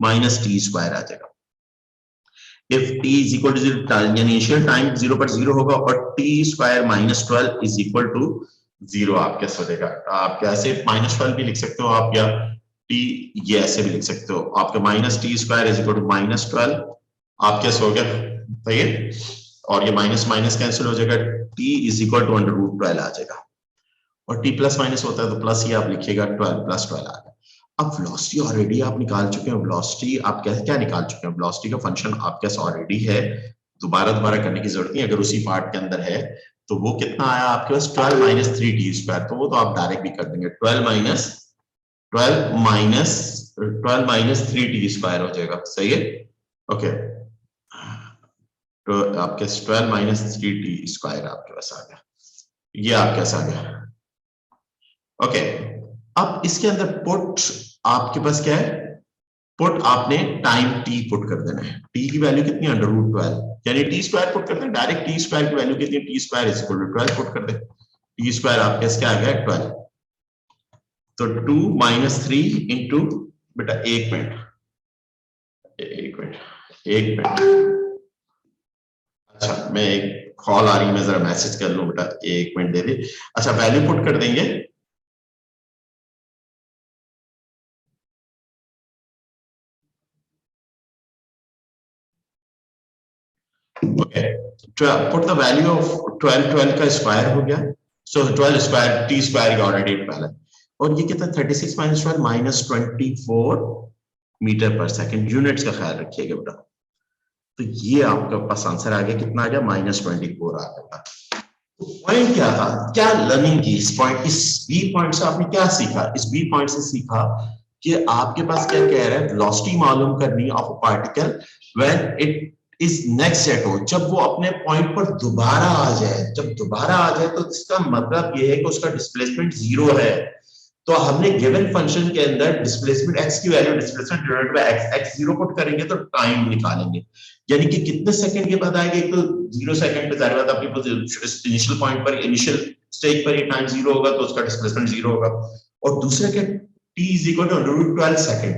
माइनस टी स्क्वायर आ जाएगा। If t is equal to 0 यानी इनिशियल टाइम 0 पर 0 होगा और t square minus 12 is equal to 0 आप कैसे हो जाएगा। आप कैसे -12 भी लिख सकते हो आप, या t ये ऐसे भी लिख सकते हो, आपका minus T square is equal to -12 आप कैसे हो गया, सही है। और ये माइनस माइनस कैंसिल हो जाएगा, t इज इक्वल टू √12 आ जाएगा। और t प्लस माइनस होता है तो प्लस ही आप लिखिएगा, 12 प्लस 12 आ गया। अब वेलोसिटी ऑलरेडी आप निकाल चुके हैं, वेलोसिटी आप कैसे क्या निकाल चुके हैं, वेलोसिटी का फंक्शन आपके पास ऑलरेडी है, दोबारा करने की जरूरत नहीं। अगर उसी पार्ट के अंदर है तो वो कितना आया आपके पास 12 माइनस 3t स्क्वायर, तो वो तो आप डायरेक्ट भी कर देंगे, 12 माइनस 3t स्क्वायर हो जाएगा, सही है। ओके तो आपके 12 माइनस 3t स्क्वायर आपके पास आ गया, ये आपके पास आ गया। ओके अब इसके अंदर पुट आपके पास क्या है, पुट आपने टाइम t पुट कर देना है। t की वैल्यू कितनी है √12 यानी t स्क्वायर पुट कर दें, डायरेक्ट t स्क्वायर की वैल्यू कितनी है, t square is equal to 12 put कर दे। t स्क्वायर आपके पास क्या आ गया 12, तो 2 माइनस 3 इंटू बेटा एक मिनट अच्छा मैं एक कॉल आ रही है, मैं जरा मैसेज कर लूं बेटा, एक मिनट दे दे। अच्छा वैल्यू पुट कर देंगे, okay put the value of 12 का स्क्वायर हो गया, सो 12 स्क्वायर t स्क्वायर का ऑलरेडी 12 है, और ये कितना 36 माइनस 12 माइनस 24 मीटर पर सेकंड, यूनिट्स का ख्याल रखिएगा बेटा। तो ये आपका पास आंसर आ गया, कितना आ गया -24 आ गया। पॉइंट क्या था, क्या लर्निंग की इस पॉइंट, इस बी पॉइंट से आपने क्या सीखा, इस बी पॉइंट से सीखा कि आपके पास क्या कह रहा है वेलोसिटी मालूम करनी of a particle when it is next at O, जब वो अपने पॉइंट पर दोबारा आ जाए। जब दोबारा आ जाए तो इसका मतलब ये है कि उसका डिस्प्लेसमेंट 0 है। तो हमने गिवन फंक्शन के अंदर डिस्प्लेसमेंट x की value displacement divided by x 0 put करेंगे तो टाइम निकालेंगे, यानी कि कितने सेकंड के बाद आएगा, एक तो 0 सेकंड पे जाहिर बात अपनी इनिशियल पॉइंट पर इनिशियल स्टेज पर ये टाइम 0 होगा तो उसका डिस्प्लेसमेंट 0 होगा, और दूसरा क्या t is equal to √12 second,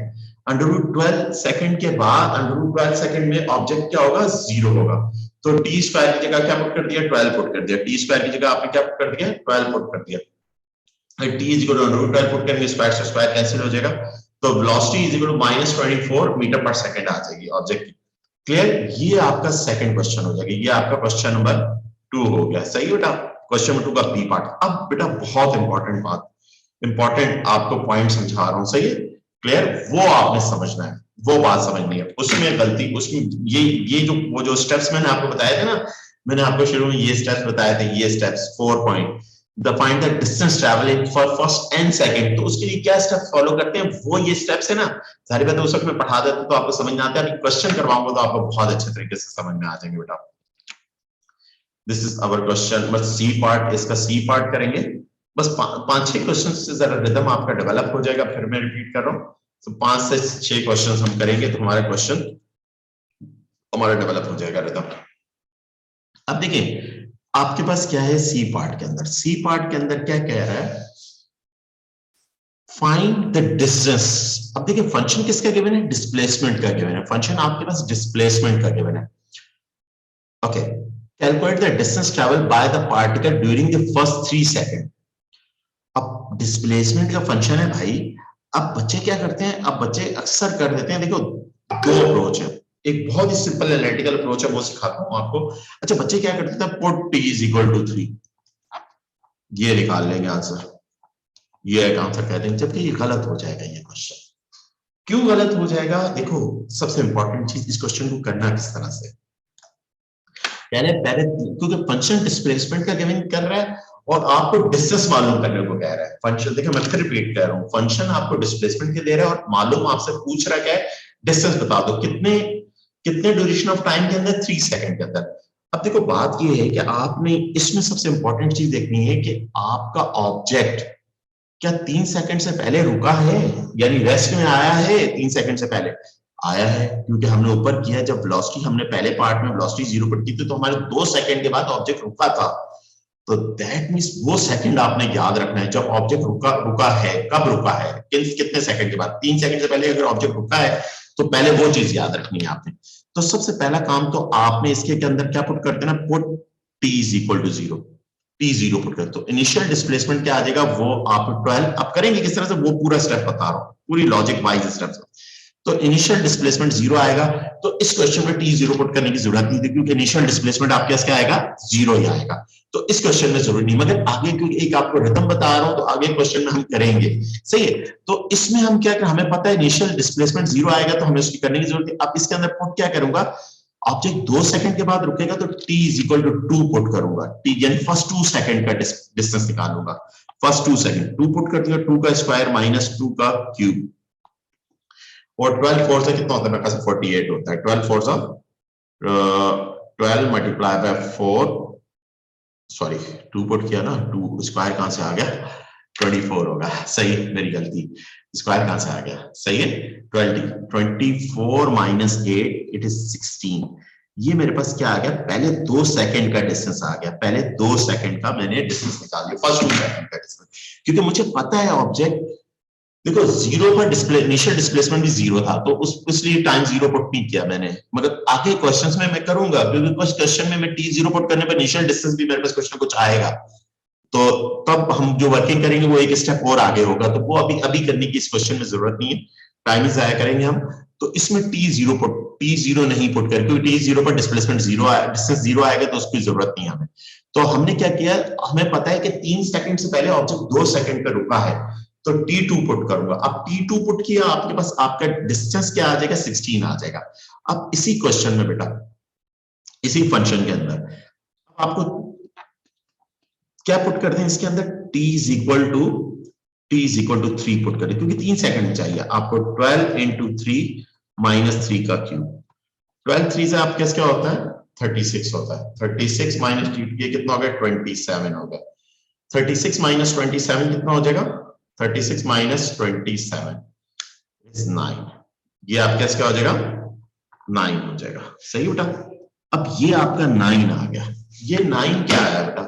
√12 second के बाद √12 सेकंड में ऑब्जेक्ट क्या होगा 0 होगा। तो टी स्क्वायर की जगह क्या पुट कर दिया, 12 पुट कर दिया। टी स्क्वायर की जगह आपने क्या पुट कर दिया, 12 पुट कर दिया। T is equal to √12 put करेंगे, स्क्वायर से स्क्वायर कैंसिल हो जाएगा, तो velocity is equal to -24 metre पर सेकंड आ जाएगी ऑब्जेक्ट की। क्लियर, ये आपका सेकंड क्वेश्चन हो जाएगा, ये आपका क्वेश्चन नंबर 2 हो गया। सही बेटा, क्वेश्चन नंबर 2 का बी पार्ट। अब बेटा बहुत इंपॉर्टेंट बात, इंपॉर्टेंट आपको पॉइंट समझा रहा हूं, सही है, क्लियर, वो आपने समझना है, वो बात समझनी है। उसमें गलती, उसमें ये जो वो जो स्टेप्स मैंने आपको बताए थे ना, मैंने आपको शुरू में ये स्टेप्स बताए थे, ये steps 4 point, the find the distance travel for first and second, तो उसके लिए क्या स्टेप फॉलो करते हैं, वो ये स्टेप्स है ना। सारी बातें उस वक्त में पढ़ा देते तो आपको समझ में आता है, अभी क्वेश्चन करवाऊंगा तो आपको बहुत अच्छे तरीके से समझ में आ जाएंगे बेटा। दिस इज अवर क्वेश्चन, बस सी पार्ट, इसका सी पार्ट करेंगे, बस 5-6 क्वेश्चन से जरा रिदम आपका डेवलप हो जाएगा। फिर मैं रिपीट कर रहा हूँ, तो 5 से 6 क्वेश्चन हम करेंगे तो हमारा क्वेश्चन हमारा डेवलप हो जाएगा रिदम। अब देखिए आपके पास क्या है सी पार्ट के अंदर, सी पार्ट के अंदर क्या कह रहा है, फाइंड द डिस्टेंस। अब देखिए फंक्शन किसका गिवन है, डिस्प्लेसमेंट का गिवन है, फंक्शन आपके पास डिस्प्लेसमेंट का गिवन है। Okay, calculate the distance travel by the particle during the first 3 second. अब डिस्प्लेसमेंट का फंक्शन है भाई। अब बच्चे क्या करते हैं, अब बच्चे अक्सर कर देते हैं, देखो 2 अप्रोच है, एक बहुत ही सिंपल एनालिटिकल अप्रोच है, वो सिखाता हूं आपको। अच्छा बच्चे क्या करते हैं, put t is equal to 3, ये निकाल लेंगे आंसर, ये एक आंसर कह देंगे, जबकि ये गलत हो जाएगा ये क्वेश्चन। क्यों गलत हो जाएगा, देखो सबसे इंपॉर्टेंट चीज, इस क्वेश्चन को करना किस तरह से, यानी पहले क्योंकि फंक्शन डिस्प्लेसमेंट का गिवन कर रहा है और आपको डिस्टेंस मालूम करने को कह रहा है। फंक्शन देखिए मैं फिर रिपीट कर रहा हूँ, फंक्शन आपको डिस्प्लेसमेंट के दे रहा है और मालूम आपसे पूछ रहा है डिस्टेंस बता दो, कितने कितने ड्यूरेशन ऑफ टाइम के अंदर, 3 सेकंड के अंदर। अब देखो बात ये है कि आपने इसमें सबसे इंपॉर्टेंट चीज देखनी है कि आपका ऑब्जेक्ट क्या 3 सेकंड से पहले रुका है, यानी रेस्ट में आया है 3 सेकंड से पहले आया है, क्योंकि हमने ऊपर किया जब वेलोसिटी हमने पहले पार्ट में वेलोसिटी 0 पर की थी तो हमारे 2 सेकंड के बाद ऑब्जेक्ट रुका था, तो दैट मींस वो सेकंड आपने याद रखना है जब ऑब्जेक्ट रुका है, कब रुका है, कितने सेकंड के बाद, 3 सेकंड से पहले अगर ऑब्जेक्ट रुका है तो पहले वो चीज याद रखनी है आपने। तो सबसे पहला काम तो आपने इसके अंदर क्या पुट करते हैं ना, put t is equal to 0, t0 put कर, तो इनिशियल डिस्प्लेसमेंट क्या आ जाएगा, वो आप 12, आप करेंगे किस तरह से वो पूरा स्टेप बता रहा हूं, पूरी लॉजिक वाइज स्टेप्स। तो इनिशियल डिस्प्लेसमेंट 0 आएगा, तो इस क्वेश्चन में t0 पुट करने की जरूरत नहीं थी क्योंकि इनिशियल डिस्प्लेसमेंट आपके पास क्या आएगा, 0 ही आएगा, तो इस क्वेश्चन में जरूरत नहीं। मगर आगे क्योंकि एक आपको रिदम बता रहा हूं तो आगे क्वेश्चन में हम करेंगे, सही है। तो इसमें हम क्या करें, हमें पता है इनिशियल डिस्प्लेसमेंट 0 आएगा तो हमें उसकी करने की जरूरत है। अब इसके अंदर पुट क्या करूंगा, ऑब्जेक्ट 2 सेकंड के बाद रुकेगा तो t is equal to 2 put करूंगा, t यानी फर्स्ट 2 सेकंड का डिस्टेंस निकालूंगा, फर्स्ट 2 सेकंड 2 पुट कर दिया, 2 का स्क्वायर माइनस 2 का क्यूब, और 12 4 से कितना होता है, मेरे पास 48 होता है, 12 4 से 12 मल्टीप्लाई बाय 4, सॉरी 2 पुट किया ना, 2 स्क्वायर कहां से आ गया, 24 होगा, सही, मेरी गलती, स्क्वायर कहां से आ गया, सही है, 24 माइनस 8 इट इज 16, ये मेरे पास क्या आ गया, पहले 2 सेकंड का डिस्टेंस आ गया, पहले 2 सेकंड का मैंने डिस्टेंस निकाल लिया, फर्स्ट 2 सेकंड का डिस्टेंस, क्योंकि मुझे पता है ऑब्जेक्ट देखो 0 पर डिस्प्ले इनिशियल डिस्प्लेसमेंट भी 0 था, तो इसलिए टाइम 0 पुट नहीं किया मैंने, मगर आगे क्वेश्चंस में मैं करूंगा क्योंकि कुछ क्वेश्चन में मैं t0 पुट करने पर इनिशियल डिस्टेंस भी मेरे पास कुछ ना कुछ आएगा, तो तब हम जो वर्किंग करेंगे वो एक स्टेप और आगे होगा, तो वो अभी करने की इस क्वेश्चन में जरूरत नहीं है, टाइम ही जाया करेंगे हम। तो इसमें t0 नहीं पुट कर, क्योंकि t0 पर डिस्प्लेसमेंट 0 आया, डिस्टेंस 0 आएगा तो उसकी जरूरत नहीं है हमें। तो हमने क्या किया, हमें पता है कि 3 सेकंड से पहले ऑब्जेक्ट 2 सेकंड पे रुका है, तो t2 पुट करूंगा। अब t2 पुट किया, आपके पास आपका डिस्टेंस क्या आ जाएगा, 16 आ जाएगा। अब इसी क्वेश्चन में बेटा, इसी फंक्शन के अंदर आपको क्या पुट करते हैं, इसके अंदर t is equal to 3 put करें, क्योंकि 3 सेकंड में चाहिए आपको, 12 इंटू 3 माइनस 3 का क्यूब, 12 3 से आपके क्या होता है, 36 होता है, 36 माइनस ये कितना हो गया, 27 हो गया, 36 माइनस 27 कितना हो जाएगा, 36 माइनस 27 इज 9, ये आपका क्या हो जाएगा, 9 हो जाएगा, सही बेटा। अब ये आपका 9 आ गया, ये 9 क्या आया बेटा,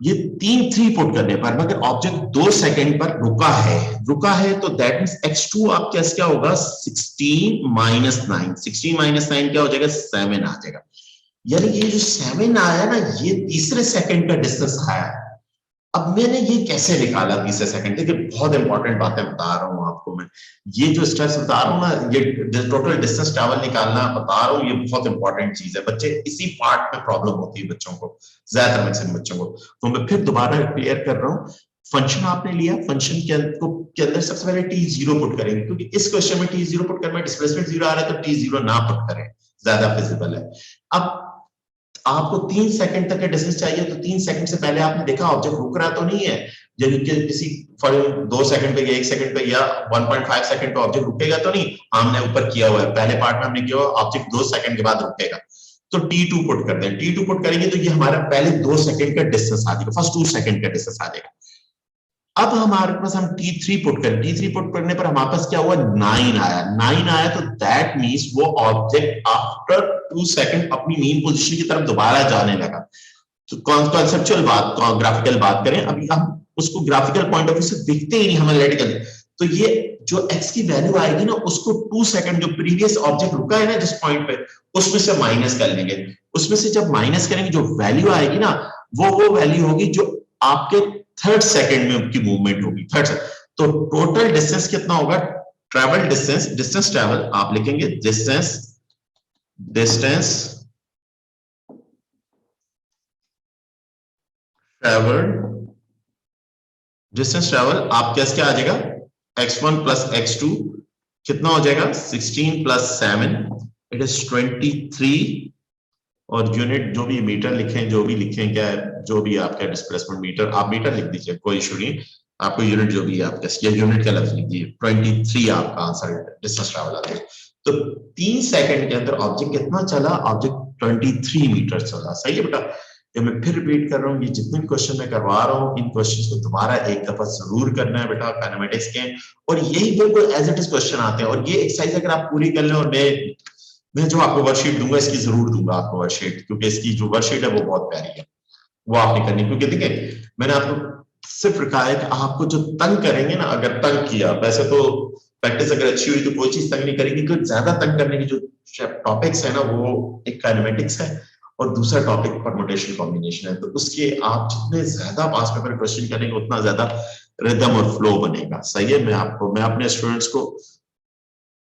ये 3 पुट करने पर, मगर ऑब्जेक्ट 2 सेकंड पर रुका है तो दैट मींस x2 आपके क्या होगा, 16 माइनस 9, 16 माइनस 9 क्या हो जाएगा, 7 आ जाएगा। यानी ये जो 7 आया ना, ये तीसरे सेकंड का डिस्टेंस आया है। अब मैंने ये कैसे निकाला तीसरे सेकंड? देखिए बहुत इंपॉर्टेंट बातें बता रहा हूं आपको मैं, ये जो स्टेप्स बता रहा हूं ना, ये टोटल डिस्टेंस ट्रैवल निकालना बता रहा हूं, ये बहुत इंपॉर्टेंट चीज है। बच्चे इसी पार्ट में प्रॉब्लम होती है बच्चों को, ज्यादातर मैक्सिमम बच्चों को। तो मैं फिर दोबारा क्लियर कर रहा हूं। फंक्शन आपने लिया, फंक्शन के अंदर सबसे पहले टी जीरो पुट करेंगे, क्योंकि इस क्वेश्चन में टी जीरो पुट करना, डिस्प्लेसमेंट जीरो आ रहा है, तो टी जीरो ना पुट करें, ज्यादा फिजिबल है। अब आपको 3 सेकंड तक का डिस्टेंस चाहिए, तो 3 सेकंड से पहले आपने देखा ऑब्जेक्ट रुक रहा तो नहीं है। जब किसी 2 सेकंड पे या 1 सेकंड पे या 1.5 सेकंड पे ऑब्जेक्ट रुकेगा तो नहीं, हमने ऊपर किया हुआ है पहले पार्ट में, हमने किया हुआ ऑब्जेक्ट 2 सेकंड के बाद रुकेगा, तो T2 पुट कर दें। T2 पुट करेंगे तो ये हमारा पहले 2 सेकंड का डिस्टेंस आ जाएगा, फर्स्ट 2 सेकंड का डिस्टेंस आ जाएगा। अब हमारे पास हम T3 पुट करें, T3 पुट करने पर हमारे पास क्या हुआ, 9 आया। 9 आया तो दैट मींस वो ऑब्जेक्ट आफ्टर 2 सेकंड अपनी मेन पोजीशन की तरफ दोबारा जाने लगा। तो कॉन्सेप्चुअल बात, ग्राफिकल बात करें, अभी हम उसको ग्राफिकल पॉइंट ऑफ व्यू से दिखते ही नहीं हमें एनालिटिकल। तो ये जो x की वैल्यू आएगी ना, उसको 2 सेकंड जो प्रीवियस ऑब्जेक्ट रुका है ना जिस पॉइंट पे, उसमें से माइनस कर लेंगे। उसमें से जब माइनस करेंगे, जो वैल्यू आएगी ना, वो वैल्यू होगी जो आपके थर्ड सेकंड में की मूवमेंट होगी, थर्ड सेकंड। तो टोटल डिस्टेंस कितना होगा, ट्रैवल डिस्टेंस, डिस्टेंस ट्रैवल आप लिखेंगे, डिस्टेंस ट्रैवल आप क्या आ जाएगा, x1 प्लस x2 कितना हो जाएगा, 16 प्लस 7 इट इज 23। और यूनिट जो भी मीटर लिखें, जो भी लिखें, क्या है जो भी आपका डिस्प्लेसमेंट मीटर, आप मीटर लिख दीजिए, कोई इशू नहीं। आपको यूनिट जो भी है आपका यूनिट का लफ्ज लिख दीजिए, 23 आपका आंसर डिस्टेंस ट्रैवल आ जाएगा। तो 3 सेकंड के अंदर ऑब्जेक्ट कितना चला, ऑब्जेक्ट 23 मीटर चला। सही है बेटा। ये मैं फिर रिपीट कर रहा हूँ, ये जितने क्वेश्चन मैं करवा रहा हूँ, इन क्वेश्चंस को दोबारा एक दफा जरूर करना है बेटा काइनेमेटिक्स के, और यही बिल्कुल एज इट इज क्वेश्चन आते हैं। और ये एक्सरसाइज अगर आप पूरी कर लें, और मैं जो आपको वर्कशीट दूंगा, इसकी जरूर दूंगा आपको वर्कशीट, क्योंकि इसकी जो वर्कशीट है वो बहुत प्यारी है, वो आपने करनी। क्योंकि देखिए मैंने आपको सिर्फ रखा है कि आपको जो तंग करेंगे ना, अगर तंग किया, वैसे तो प्रैक्टिस अगर अच्छी हुई तो कोई चीज तंग नहीं करेगी, क्योंकि ज्यादा तंग करने की जो टॉपिक्स है ना, वो एक काइनेमेटिक्स है और दूसरा टॉपिक परमुटेशन कॉम्बिनेशन है। तो उसके आप जितने ज्यादा पास पेपर क्वेश्चन करेंगे, उतना ज्यादा रिदम और फ्लो बनेगा। सही है। मैं अपने स्टूडेंट्स को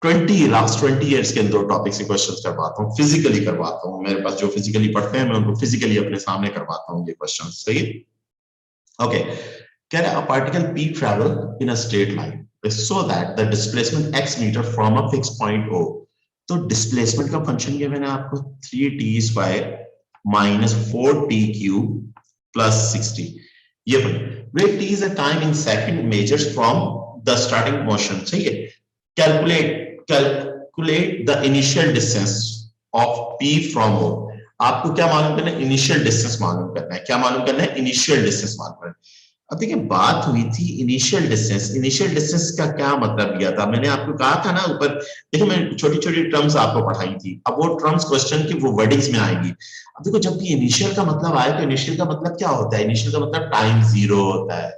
20 इयर्स के अंदर टॉपिक से क्वेश्चन करवाता हूँ, फिजिकली करवाता हूँ। मेरे पास जो फिजिकली पढ़ते हैं, मैं उनको फिजिकली अपने सामने करवाता हूँ ये क्वेश्चन। सही। ओके। कह रहा है, a particle p travel in a straight line so that the displacement x meter from a fixed point O। तो डिस्प्लेसमेंट का फंक्शन ये मैंने आपको 3t square minus 4t cube plus 60 ये where t is a time in second measures from the starting motion। सही है। Calculate the initial distance of p from O। आपको क्या मालूम करना है, इनिशियल डिस्टेंस मालूम करना है। क्या मालूम करना है, इनिशियल डिस्टेंस मालूम करना है। अब देखिए बात हुई थी इनिशियल डिस्टेंस। इनिशियल डिस्टेंस का क्या मतलब दिया था, मैंने आपको कहा था ना ऊपर, देखिए मैंने छोटी छोटी टर्म्स आपको पढ़ाई थी। अब वो टर्म्स क्वेश्चन की वो वर्डिंग्स में आएगी। अब देखो जब भी इनिशियल का मतलब आए, तो इनिशियल का मतलब क्या होता है, इनिशियल का मतलब टाइम जीरो होता है।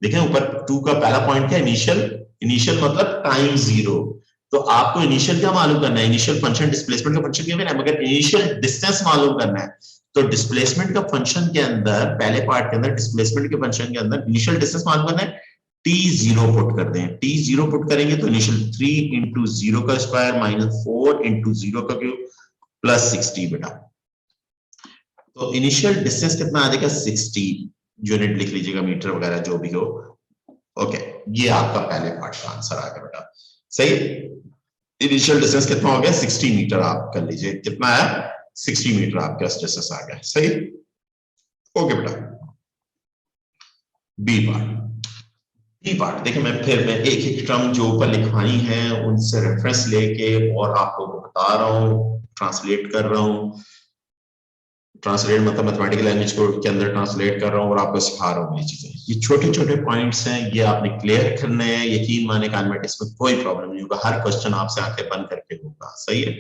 देखें ऊपर 2 का पहला पॉइंट क्या, इनिशियल। इनिशियल मतलब टाइम जीरो। तो आपको इनिशियल क्या मालूम करना है, इनिशियल फंक्शन डिस्प्लेसमेंट का फंक्शन क्या है, मगर इनिशियल डिस्टेंस मालूम करना है। तो डिस्प्लेसमेंट का फंक्शन के अंदर, पहले पार्ट के अंदर डिस्प्लेसमेंट के फंक्शन के अंदर इनिशियल डिस्टेंस मालूम करना है, t0 पुट कर दें। t0 पुट करेंगे तो इनिशियल 3 इंटू 0 का स्क्वायर माइनस 4 इंटू 0 का क्यूब प्लस 60 बेटा। तो इनिशियल डिस्टेंस कितना आ जाएगा, 60। यूनिट लिख लीजिएगा, मीटर वगैरह जो भी हो। ओके, ये आपका पहले पार्ट का आंसर आ गया बेटा। सही। इनिशियल डिस्टेंस कितना हो गया, 60 मीटर। आप कर लीजिए कितना है, 60 मीटर आपका डिस्टेंस आ गया। सही। ओके बेटा। बी पार्ट देखिए, मैं एक एक टर्म जो ऊपर लिखवाई है उनसे रेफरेंस लेके और आप लोगों को बता रहा हूँ, ट्रांसलेट कर रहा हूँ। ट्रांसलेट मतलब मैथमेटिकल लैंग्वेज को के अंदर ट्रांसलेट कर रहा हूँ और आपको सिखा रहा हूँ ये चीजें। ये छोटे छोटे पॉइंट्स हैं, ये आपने क्लियर करने हैं। यकीन माने काइनेमेटिक्स में कोई प्रॉब्लम नहीं होगा, हर क्वेश्चन आपसे आंखें बंद करके होगा। सही है।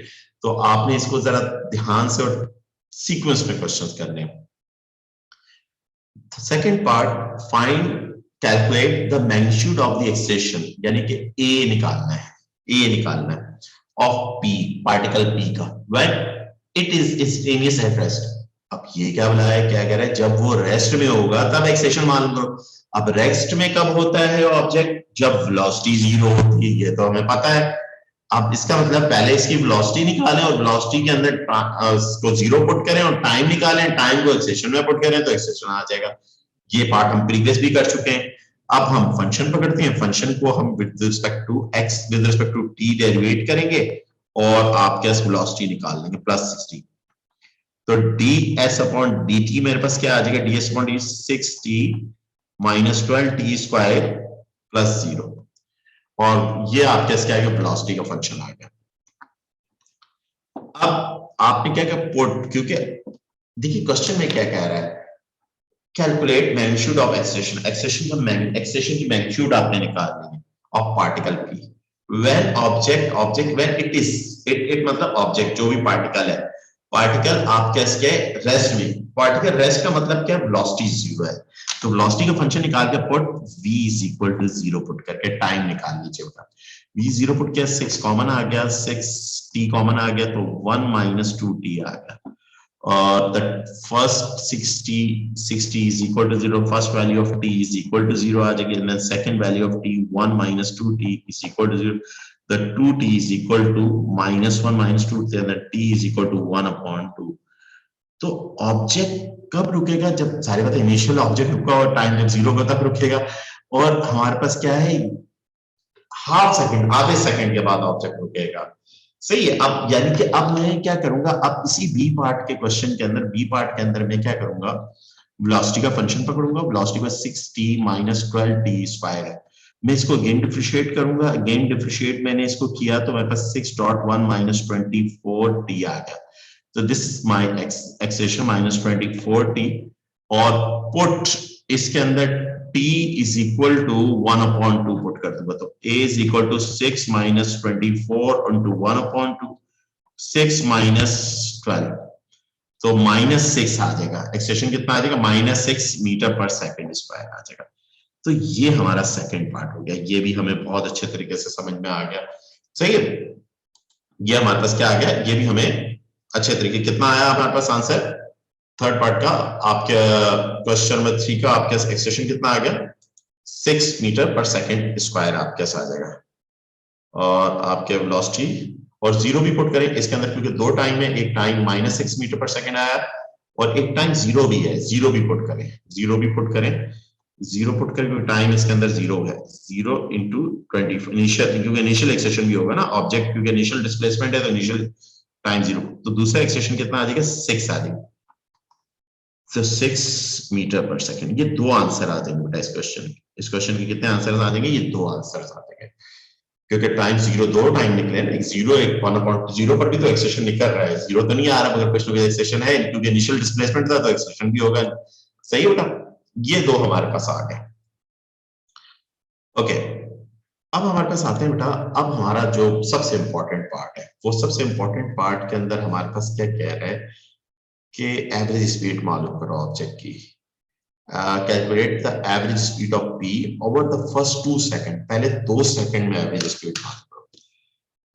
तो आपने इसको जरा ध्यान से और सीक्वेंस में क्वेश्चंस करने हैं। Second part, find calculate the magnitude of the acceleration, यानी कि ए निकालना है, ऑफ पी, पार्टिकल पी का। When it is instantaneous at rest. अब ये क्या बोला है, क्या कह रहा है, जब वो रेस्ट में होगा तब एक्सेशन मान लो। अब रेस्ट में कब होता है ऑब्जेक्ट, जब वेलोसिटी जीरो होती है, ये तो हमें पता है। अब इसका मतलब पहले इसकी वेलोसिटी निकालें और वेलोसिटी के अंदर उसको जीरो पुट करें और टाइम निकालें, टाइम को एक्सेशन में पुट करें तो एक्सेशन आ जाएगा। ये पार्ट हम प्रीवियस भी कर चुके हैं। अब हम फंक्शन पकड़ते हैं, फंक्शन को हम with respect to X with respect to T derivate करेंगे और आपके वेलोसिटी निकाल लेंगे +60। तो ds अपॉन dt मेरे पास क्या आ जाएगा, ds upon dt 6t minus 12t² +0। और ये आपके क्या आएगा, वेलोसिटी का फंक्शन आ गया। अब आपने क्या किया, पुट, क्योंकि देखिए क्वेश्चन में क्या कह रहा है, calculate magnitude of acceleration, acceleration की मैग्नीट्यूड आपने निकालनी है of particle p when object when it मतलब ऑब्जेक्ट जो भी पार्टिकल है, पार्टिकल आप कैसे रेस्ट में, पार्टिकल रेस्ट का मतलब क्या, वेलोसिटी जीरो है। तो वेलोसिटी का फंक्शन निकाल के put v is equal to 0 put करके टाइम निकाल लीजिए। बता v 0 पुट किया, 6 कॉमन आ गया, 6t कॉमन आ गया तो 1 माइनस 2t आ गया। The first 60 is equal to 0, first value of t is equal to 0 आ जाएगी, and then second value of t 1 minus 2t is equal to 0, the 2t is equal to minus 1 minus 2 and then t is equal to 1 upon 2। तो ऑब्जेक्ट कब रुकेगा, जब सारे पता इनिशियल ऑब्जेक्ट रुका और टाइम जब जीरो का तक रुकेगा, और हमारे पास क्या है, हाफ सेकंड, आधे सेकंड के बाद ऑब्जेक्ट रुकेगा। सही है। अब यानी कि अब मैं क्या करूंगा, अब इसी बी पार्ट के क्वेश्चन के अंदर, बी पार्ट के अंदर मैं क्या करूंगा, वेलोसिटी का फंक्शन पकड़ूंगा, वेलोसिटी का 6t माइनस 12t² है, मैं इसको अगेन डिफरेंशिएट करूंगा, अगेन डिफरेंशिएट मैंने इसको किया तो मेरे पास 6.1 माइनस 24t आ गया। तो this is my acceleration minus 24t, और पुट इसके अंदर t is equal to 1/2 put कर दूंगा, तो a is equal to 6 minus 24 into 1/2, 6 minus 12, तो -6 आ जाएगा। एक्सटेंशन कितना आ जाएगा, -6 मीटर पर सेकंड स्क्वायर आ जाएगा। तो ये हमारा सेकंड पार्ट हो गया, ये भी हमें बहुत अच्छे तरीके से समझ में आ गया। सही है, ये हमारे पास क्या आ गया, ये भी हमें अच्छे तरीके, कितना आया हमारे पास आंसर थर्ड पार्ट का, आपके क्वेश्चन नंबर 3 का आपके एक्सटेंशन कितना आ गया, 6 मीटर पर सेकंड स्क्वायर आपके आ जाएगा। और आपके वेलोसिटी और जीरो भी पुट करें इसके अंदर, क्योंकि दो टाइम में, एक टाइम -6 मीटर पर सेकंड आया और एक टाइम जीरो भी है, जीरो भी पुट करें, जीरो भी पुट करें, जीरो पुट करें क्योंकि टाइम इसके अंदर जीरो है, 0 इंटू 20 इनिशियल, क्योंकि इनिशियल एक्सेशन भी होगा ना ऑब्जेक्ट, क्योंकि इनिशियल डिस्प्लेसमेंट है तो इनिशियल टाइम जीरो, तो दूसरा एक्सेशन कितना आ जाएगा, 6 आ जाएगा। तो 6 मीटर पर सेकंड, ये दो आंसर आ जाएंगे बेटा इस क्वेश्चन के कितने आंसर आ जाएंगे, ये दो आंसर आ जाएंगे, क्योंकि टाइम जीरो, दो टाइम निकले, एक जीरो एक 1/0 पर भी तो एक्सेशन निकल रहा है, जीरो तो नहीं आ रहा, मगर कुछ एक्सेशन है क्योंकि इनिशियल डिस्प्लेसमेंट था तो एक्सेशन भी होगा। सही है बेटा, ये दो हमारे पास आ गए। ओके, अब हमारे पास आते हैं बेटा, अब हमारा जो सबसे इंपॉर्टेंट पार्ट है, वो सबसे इंपॉर्टेंट पार्ट के अंदर हमारे पास क्या कह रहा है कि एवरेज स्पीड मालूम करो ऑब्जेक्ट की, calculate the average speed of p over the first 2 second, पहले 2 सेकंड में एवरेज स्पीड मालूम करो।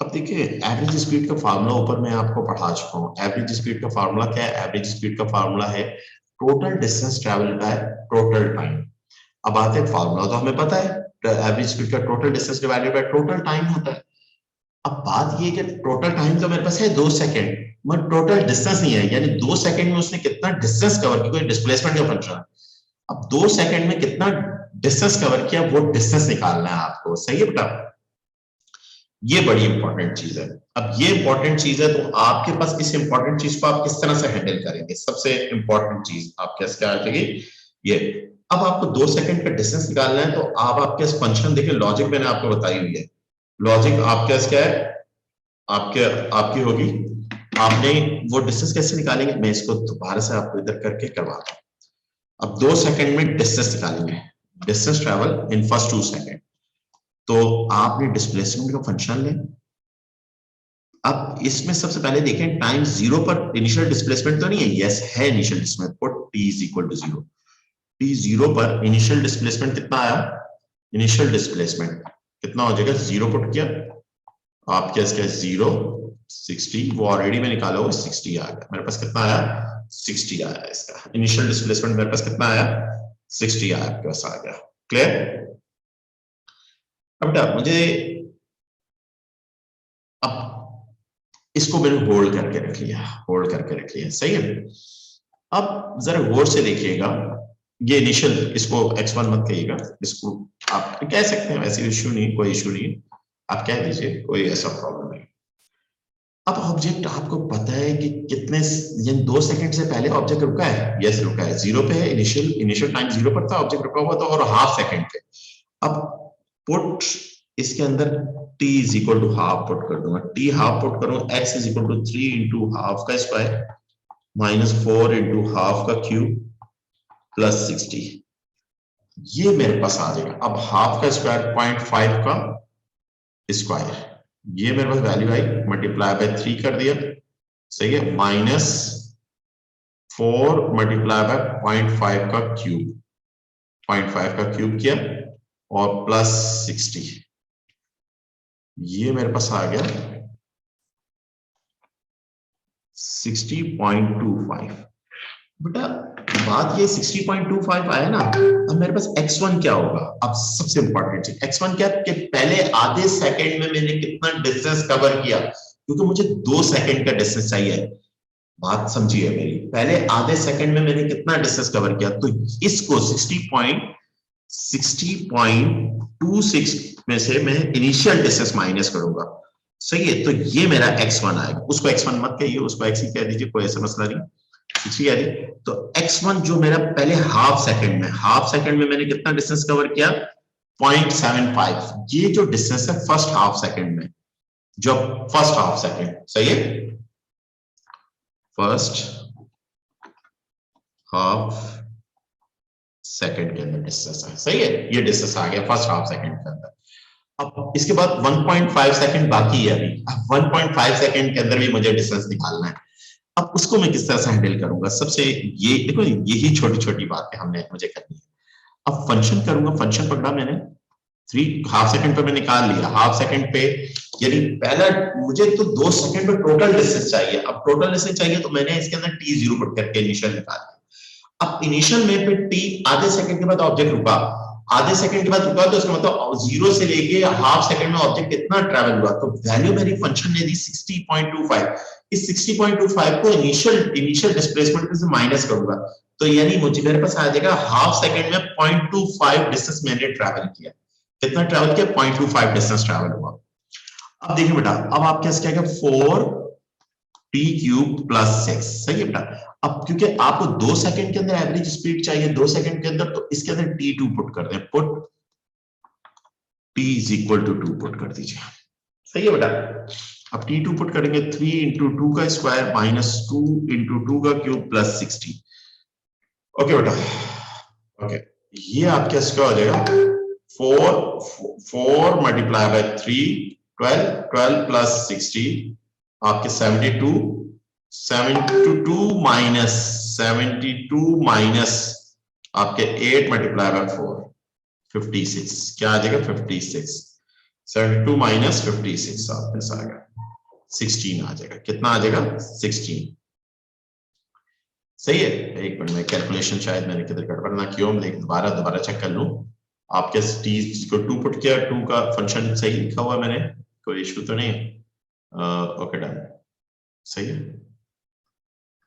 अब देखिए एवरेज स्पीड का फार्मूला ऊपर मैं आपको पढ़ा चुका हूँ। एवरेज स्पीड का फार्मूला क्या है, एवरेज स्पीड का फार्मूला है total distance travelled by total time. अब आते हैं, फार्मूला तो हमें पता है, एवरेज स्पीड का total distance divided by total time होता है। अब बात ये कि टोटल टाइम तो मेरे पास है 2 सेकंड, मगर टोटल डिस्टेंस नहीं है, यानी 2 सेकंड में उसने कितना डिस्टेंस कवर किया, कोई डिस्प्लेसमेंट का फंक्शन है। अब 2 सेकंड में कितना डिस्टेंस कवर किया, वो डिस्टेंस निकालना है आपको। सही है बेटा, ये बड़ी इंपॉर्टेंट चीज है। अब ये इंपॉर्टेंट चीज है, तो आपके पास इस इंपॉर्टेंट चीज को आप किस तरह से हैंडल करेंगे, सबसे इंपॉर्टेंट चीज आपके क्या आ जाएगी, ये अब आपको 2 सेकंड का डिस्टेंस निकालना है, तो आप आपके फंक्शन देखिए, लॉजिक मैंने आपको बताई हुई है, लॉजिक आपके क्या है, आपकी होगी, आपने वो डिस्टेंस कैसे निकालेंगे, मैं इसको दोबारा से आपको इधर करके करवाता हूं। अब 2 सेकंड में डिस्टेंस निकालेंगे, distance travel in first 2 second, तो आपने डिस्प्लेसमेंट का फंक्शन लें। अब इसमें सबसे पहले देखें, टाइम जीरो पर इनिशियल डिस्प्लेसमेंट तो नहीं है, यस है initial displacement, put t is equal to 0, t 0 पर इनिशियल डिस्प्लेसमेंट कितना आया, इनिशियल डिस्प्लेसमेंट कितना हो जाएगा, 0 पुट किया, आपके इसका 0 60, वो ऑलरेडी मैं निकाला हुआ 60 आ गया मेरे पास। कितना आया? 60 आया। इसका इनिशियल डिस्प्लेसमेंट मेरे पास कितना आया? 60 आया, आपके पास आ गया। क्लियर? अब बेटा मुझे अब इसको मैंने होल्ड करके रख लिया, होल्ड करके रख लिया, सही है। अब जरा गौर से देखिएगा, ये इनिशियल, इसको x1 मत कहिएगा, इसको आप कह सकते हैं, वैसे इश्यू नहीं, कोई इश्यू नहीं, आप कह दीजिए, कोई ऐसा प्रॉब्लम नहीं। अब ऑब्जेक्ट आपको पता है कि कितने, यानी 2 सेकंड से पहले ऑब्जेक्ट रुका है, यस रुका है, 0 पे है, इनिशियल टाइम 0 पर था, ऑब्जेक्ट रुका हुआ था, और हाफ सेकंड पे। अब पुट इसके अंदर t is equal to half put कर दूंगा, t हाफ पुट करूंगा, x is equal to 3 into half का स्क्वायर माइनस 4 इंटू हाफ का क्यूब प्लस 60, ये मेरे पास आ जाएगा। अब हाफ का स्क्वायर 0.5 का स्क्वायर, ये मेरे पास वैल्यू आई, मल्टीप्लाई बाय 3 कर दिया, सही है, माइनस 4 मल्टीप्लाई बाय 0.5 का क्यूब, 0.5 का क्यूब किया, और प्लस 60, ये मेरे पास आ गया 60.25। बेटा बात ये 60.25 आया ना, अब मेरे पास x1 क्या होगा? अब सबसे इंपॉर्टेंट चीज x1 क्या, कि पहले आधे सेकंड में मैंने कितना डिस्टेंस कवर किया, क्योंकि मुझे 2 सेकंड का डिस्टेंस चाहिए। बात समझिए मेरी, पहले आधे सेकंड में मैंने कितना डिस्टेंस कवर किया, तो इसको 60.26 में से मैं इनिशियल डिस्टेंस माइनस करूंगा, सही है, तो ये मेरा x1 आएगा। उसको x1 मत कहिए, उसको x ही कह दीजिए, कोई ऐसा मसला नहीं, ठीक है। तो x1 जो मेरा पहले हाफ सेकंड में मैंने कितना डिस्टेंस कवर किया, 0.75, ये जो डिस्टेंस है फर्स्ट हाफ सेकंड में, जो फर्स्ट हाफ सेकंड, सही है, फर्स्ट हाफ सेकंड के अंदर डिस्टेंस है, सही है, ये डिस्टेंस आ गया फर्स्ट हाफ सेकंड के अंदर। अब इसके बाद 1.5 सेकंड बाकी है अभी, अब 1.5 सेकंड के अंदर भी मुझे डिस्टेंस निकालना है। अब उसको मैं किस तरह से हैंडल करूंगा? सबसे ये देखो, यही छोटी छोटी बातें हमने मुझे करनी है। अब फंक्शन करूंगा, फंक्शन पकड़ा मैंने, 3 हाफ सेकंड पे मैं निकाल लिया, हाफ सेकंड पे, यानी पहला मुझे तो 2 सेकंड पे टोटल डिस्टेंस चाहिए। अब टोटल डिस्टेंस चाहिए तो मैंने इसके अंदर t 0 पुट करके इनिशियल निकाल लिया। अब इनिशियल में पे t आधे सेकंड के बाद ऑब्जेक्ट रुका, आधे सेकंड के बाद रुका, तो इसका मतलब 0 से लेके हाफ सेकंड में ऑब्जेक्ट कितना ट्रैवल हुआ, तो वैल्यू मेरी फंक्शन ने दी 60.25। इस 60.25 को इनिशियल डिस्प्लेसमेंट से माइनस करूंगा, तो यानी मुझे मेरे पास आ जाएगा हाफ सेकंड में 0.25 डिस्टेंस मैंने ट्रैवल किया। कितना ट्रैवल किया? 0.25 डिस्टेंस ट्रैवल हुआ। अब देखिए बेटा, अब आपके पास क्या है, 4t क्यूब प्लस 6, सही है बेटा। अब क्योंकि आपको 2 सेकंड के अंदर एवरेज स्पीड चाहिए, 2 सेकंड के अंदर, तो इसके अंदर t2 पुट कर दें, put t is equal to 2 put कर दीजिए, सही है बेटा। अब t2 पुट करेंगे, 3 इंटू 2 का स्क्वायर माइनस 2 इंटू 2 का क्यूब प्लस 60। ओके बेटा, ओके, ये आपके क्या हो जाएगा, 4 मल्टीप्लाई बाय 3, 12 प्लस 60, आपके 72 माइनस आपके 8 मल्टीप्लाई बाय 4, 56, क्या आ जाएगा, 56, 72 माइनस 56 आपके पास आ गया 16 आ जाएगा। कितना आ जाएगा? 16, सही है। एक मिनट में कैलकुलेशन शायद मैंने किधर गड़बड़ ना किया, लेकिन दोबारा चेक कर लूं। आपके t को 2 पुट किया, 2 का फंक्शन सही लिखा हुआ मैंने, कोई इशू तो नहीं है। ओके डन, सही है।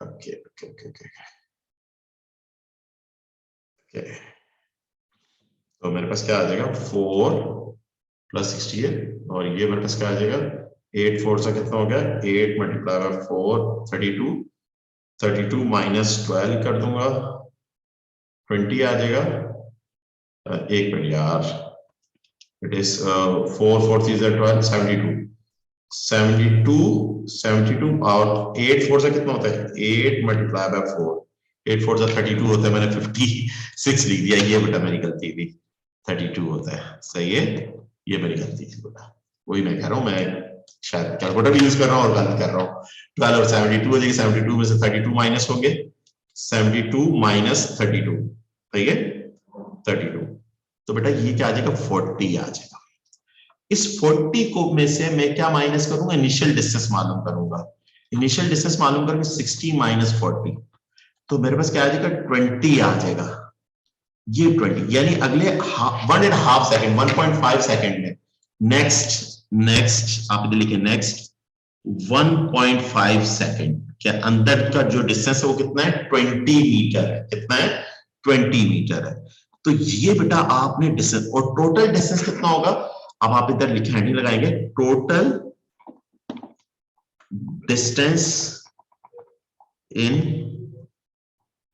Okay okay okay okay okay, तो मेरे पास क्या आ जाएगा, 4 प्लस 60 है, और ये मेरे पास क्या आ जाएगा, 8 4 से कितना हो गया, 8 मल्टीप्लाई बाय 4, 32, 32 माइनस 12 कर दूंगा, 20 आ जाएगा। एक मिनट यार, इट इज 4 4 3 12, 72 और 8 4 से कितना होता है, 8 मल्टीप्लाई बाय 4, 8 4 से 32 होता है, मैंने 56 लिख दिया, ये बेटा मेरी गलती थी, 32 होता है, सही है, ये मेरी गलती थी बेटा, वही मैं कह रहा हूँ, मैं शायद कैलकुलेटर भी यूज कर रहा हूँ और गलत कर रहा हूँ। 12 और 72 हो जाएगी, 72 में से 32 माइनस होंगे, 72 माइनस 32, सही है, 32, तो बेटा ये क्या आ जाएगा, 40 आ जाएगा। इस 40 को में से मैं क्या माइनस करूंगा, इनिशियल डिस्टेंस मालूम करूंगा। इनिशियल डिस्टेंस मालूम करके 60 माइनस 40, तो मेरे पास क्या आ जाएगा, 20 आ जाएगा। ये 20 यानी अगले 1.5 सेकेंड, 1.5 सेकेंड में नेक्स्ट आप इधर लिखे नेक्स्ट 1.5 सेकेंड के अंदर का जो डिस्टेंस है वो कितना है, 20 मीटर है। कितना है, 20 मीटर है। तो ये बेटा आपने डिस्टेंस, और टोटल डिस्टेंस कितना होगा, अब आप इधर लिखे हैंडी लगाएंगे, total distance in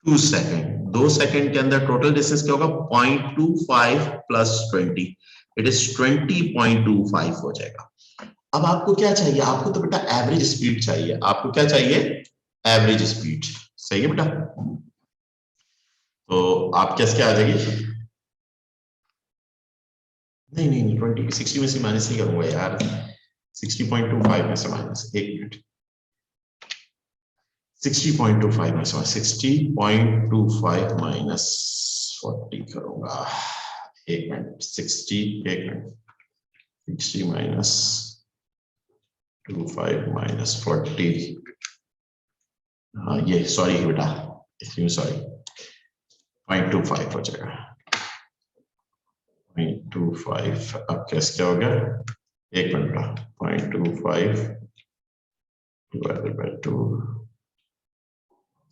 2 second, 2 second के अंदर टोटल डिस्टेंस क्या होगा, 0.25 प्लस 20, इट इज 20.25 हो जाएगा। अब आपको क्या चाहिए, आपको तो बेटा एवरेज स्पीड चाहिए। आपको क्या चाहिए, एवरेज स्पीड। सही है बेटा, तो आप कैसे क्या आ जाएगी, नहीं 20 60 में से माइनस नहीं करूंगा यार, 60.25 में से माइनस, एक मिनट, 60.25 में से 60.25 माइनस 40 करूंगा, एक मिनट, 60 माइनस 25 माइनस 40, हाँ ये सॉरी बेटा, इसमें सॉरी 0.25 हो जाएगा, 0.25। अब कैसे क्या हो गया, एक मिनट का, 0.25 डिवाइडेड बाय 2,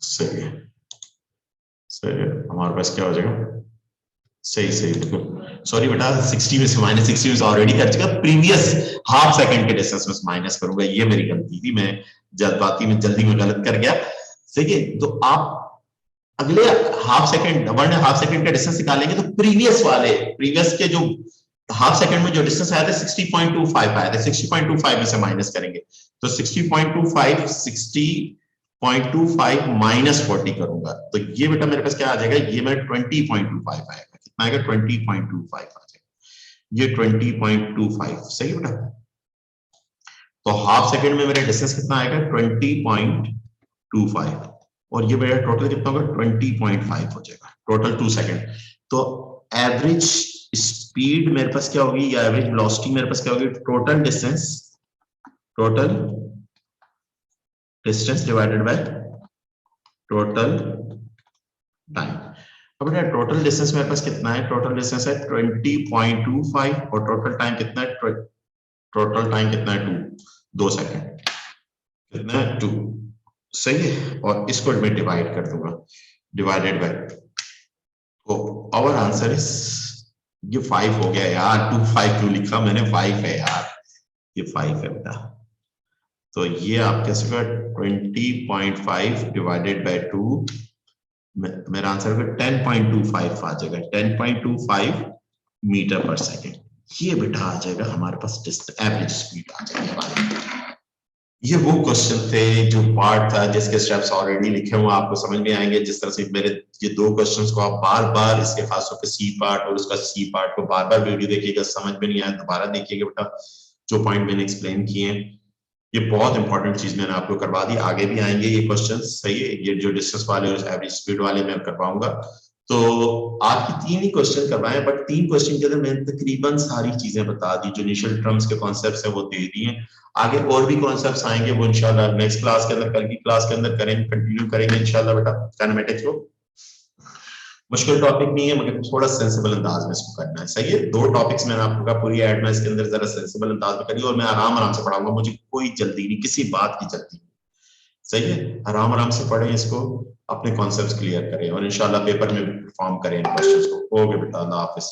सही है, सही है, हमारे पास क्या हो जाएगा, सही बिल्कुल, सॉरी बेटा 60 में से माइनस 60 में से ऑलरेडी कर चुका, प्रीवियस हाफ सेकंड के डिस्टेंस में माइनस करूंगा, ये मेरी गलती थी, मैं जल्दी में गलत कर गया। सही है, तो आप अगले हाफ सेकंड, 1.5 सेकंड का डिस्टेंस निकालेंगे, तो प्रीवियस के जो हाफ सेकंड में जो डिस्टेंस आया था 60.25 आया था, 60.25 में से माइनस करेंगे, तो 60.25 माइनस 40 करूंगा, तो ये बेटा मेरे पास क्या आ जाएगा, ये मेरा 20.25 आएगा। कितना आएगा, 20.25 आ जाएगा, ये 20.25। सही है बेटा, तो हाफ सेकंड में मेरा डिस्टेंस कितना आएगा, 20.25, और ये मेरा टोटल कितना होगा, 20.5 हो जाएगा, टोटल 2 सेकंड। तो एवरेज स्पीड मेरे पास क्या होगी, या एवरेज वेलोसिटी मेरे पास क्या होगी, total distance divided by total time. अब बेटा टोटल डिस्टेंस मेरे पास कितना है, टोटल डिस्टेंस है 20.25, और टोटल टाइम कितना है, 2 सेकंड, कितना है 2। सही है, और इसको मैं डिवाइड कर दूंगा, डिवाइडेड बाय, तो आवर आंसर इज, ये 5 हो गया यार, 25 क्यों लिखा मैंने, 5 है यार, ये 5 है बेटा। तो ये आप कैसे कर, 20.5 डिवाइडेड बाय 2, मेरा आंसर है 10.25 आ जाएगा, 10.25 मीटर पर सेकेंड। ये बेटा आ जाएगा हमारे पास, एवरेज स्पीड आ जाएगी हमारे। ये वो क्वेश्चन थे जो पार्ट था जिसके स्टेप्स ऑलरेडी लिखे हुए आपको समझ में आएंगे। जिस तरह से मेरे ये 2 क्वेश्चंस को आप बार बार, इसके खासतौर पे सी पार्ट और उसका सी पार्ट को बार बार वीडियो देखिएगा, समझ में नहीं आया दोबारा देखिएगा बेटा, जो पॉइंट मैंने एक्सप्लेन किए हैं। ये बहुत इंपॉर्टेंट चीज मैंने आपको करवा दी, आगे भी आएंगे ये क्वेश्चन। सही है, ये जो डिस्टेंस वाले और एवरेज स्पीड वाले मैं करवाऊंगा। तो आपकी 3 ही क्वेश्चन करवाए, बट 3 क्वेश्चन के अंदर मैंने तकरीबन सारी चीजें बता दी, जो इनिशियल टर्म्स के कॉन्सेप्ट्स है वो दे दिए। आगे और भी कॉन्सेप्ट्स आएंगे, वो इंशाल्लाह नेक्स्ट क्लास के अंदर, कल की क्लास के अंदर करेंगे, कंटिन्यू करेंगे इंशाल्लाह बेटा। काइनेमेटिक्स को मुश्किल टॉपिक नहीं है, मगर थोड़ा सेंसिबल अंदाज में इसको करना है। सही है, 2 टॉपिक्स मैंने आपको कहा पूरी एड में इसके अंदर जरा सेंसिबल अंदाज में करिए, और मैं आराम से पढ़ाऊंगा, मुझे कोई जल्दी नहीं, किसी बात की जल्दी नहीं। सही है, आराम से पढ़ें इसको, अपने कॉन्सेप्ट्स क्लियर करें, और इंशाल्लाह पेपर में परफॉर्म करें इन क्वेश्चंस को। ओके बेटा, अल्लाह हाफिज।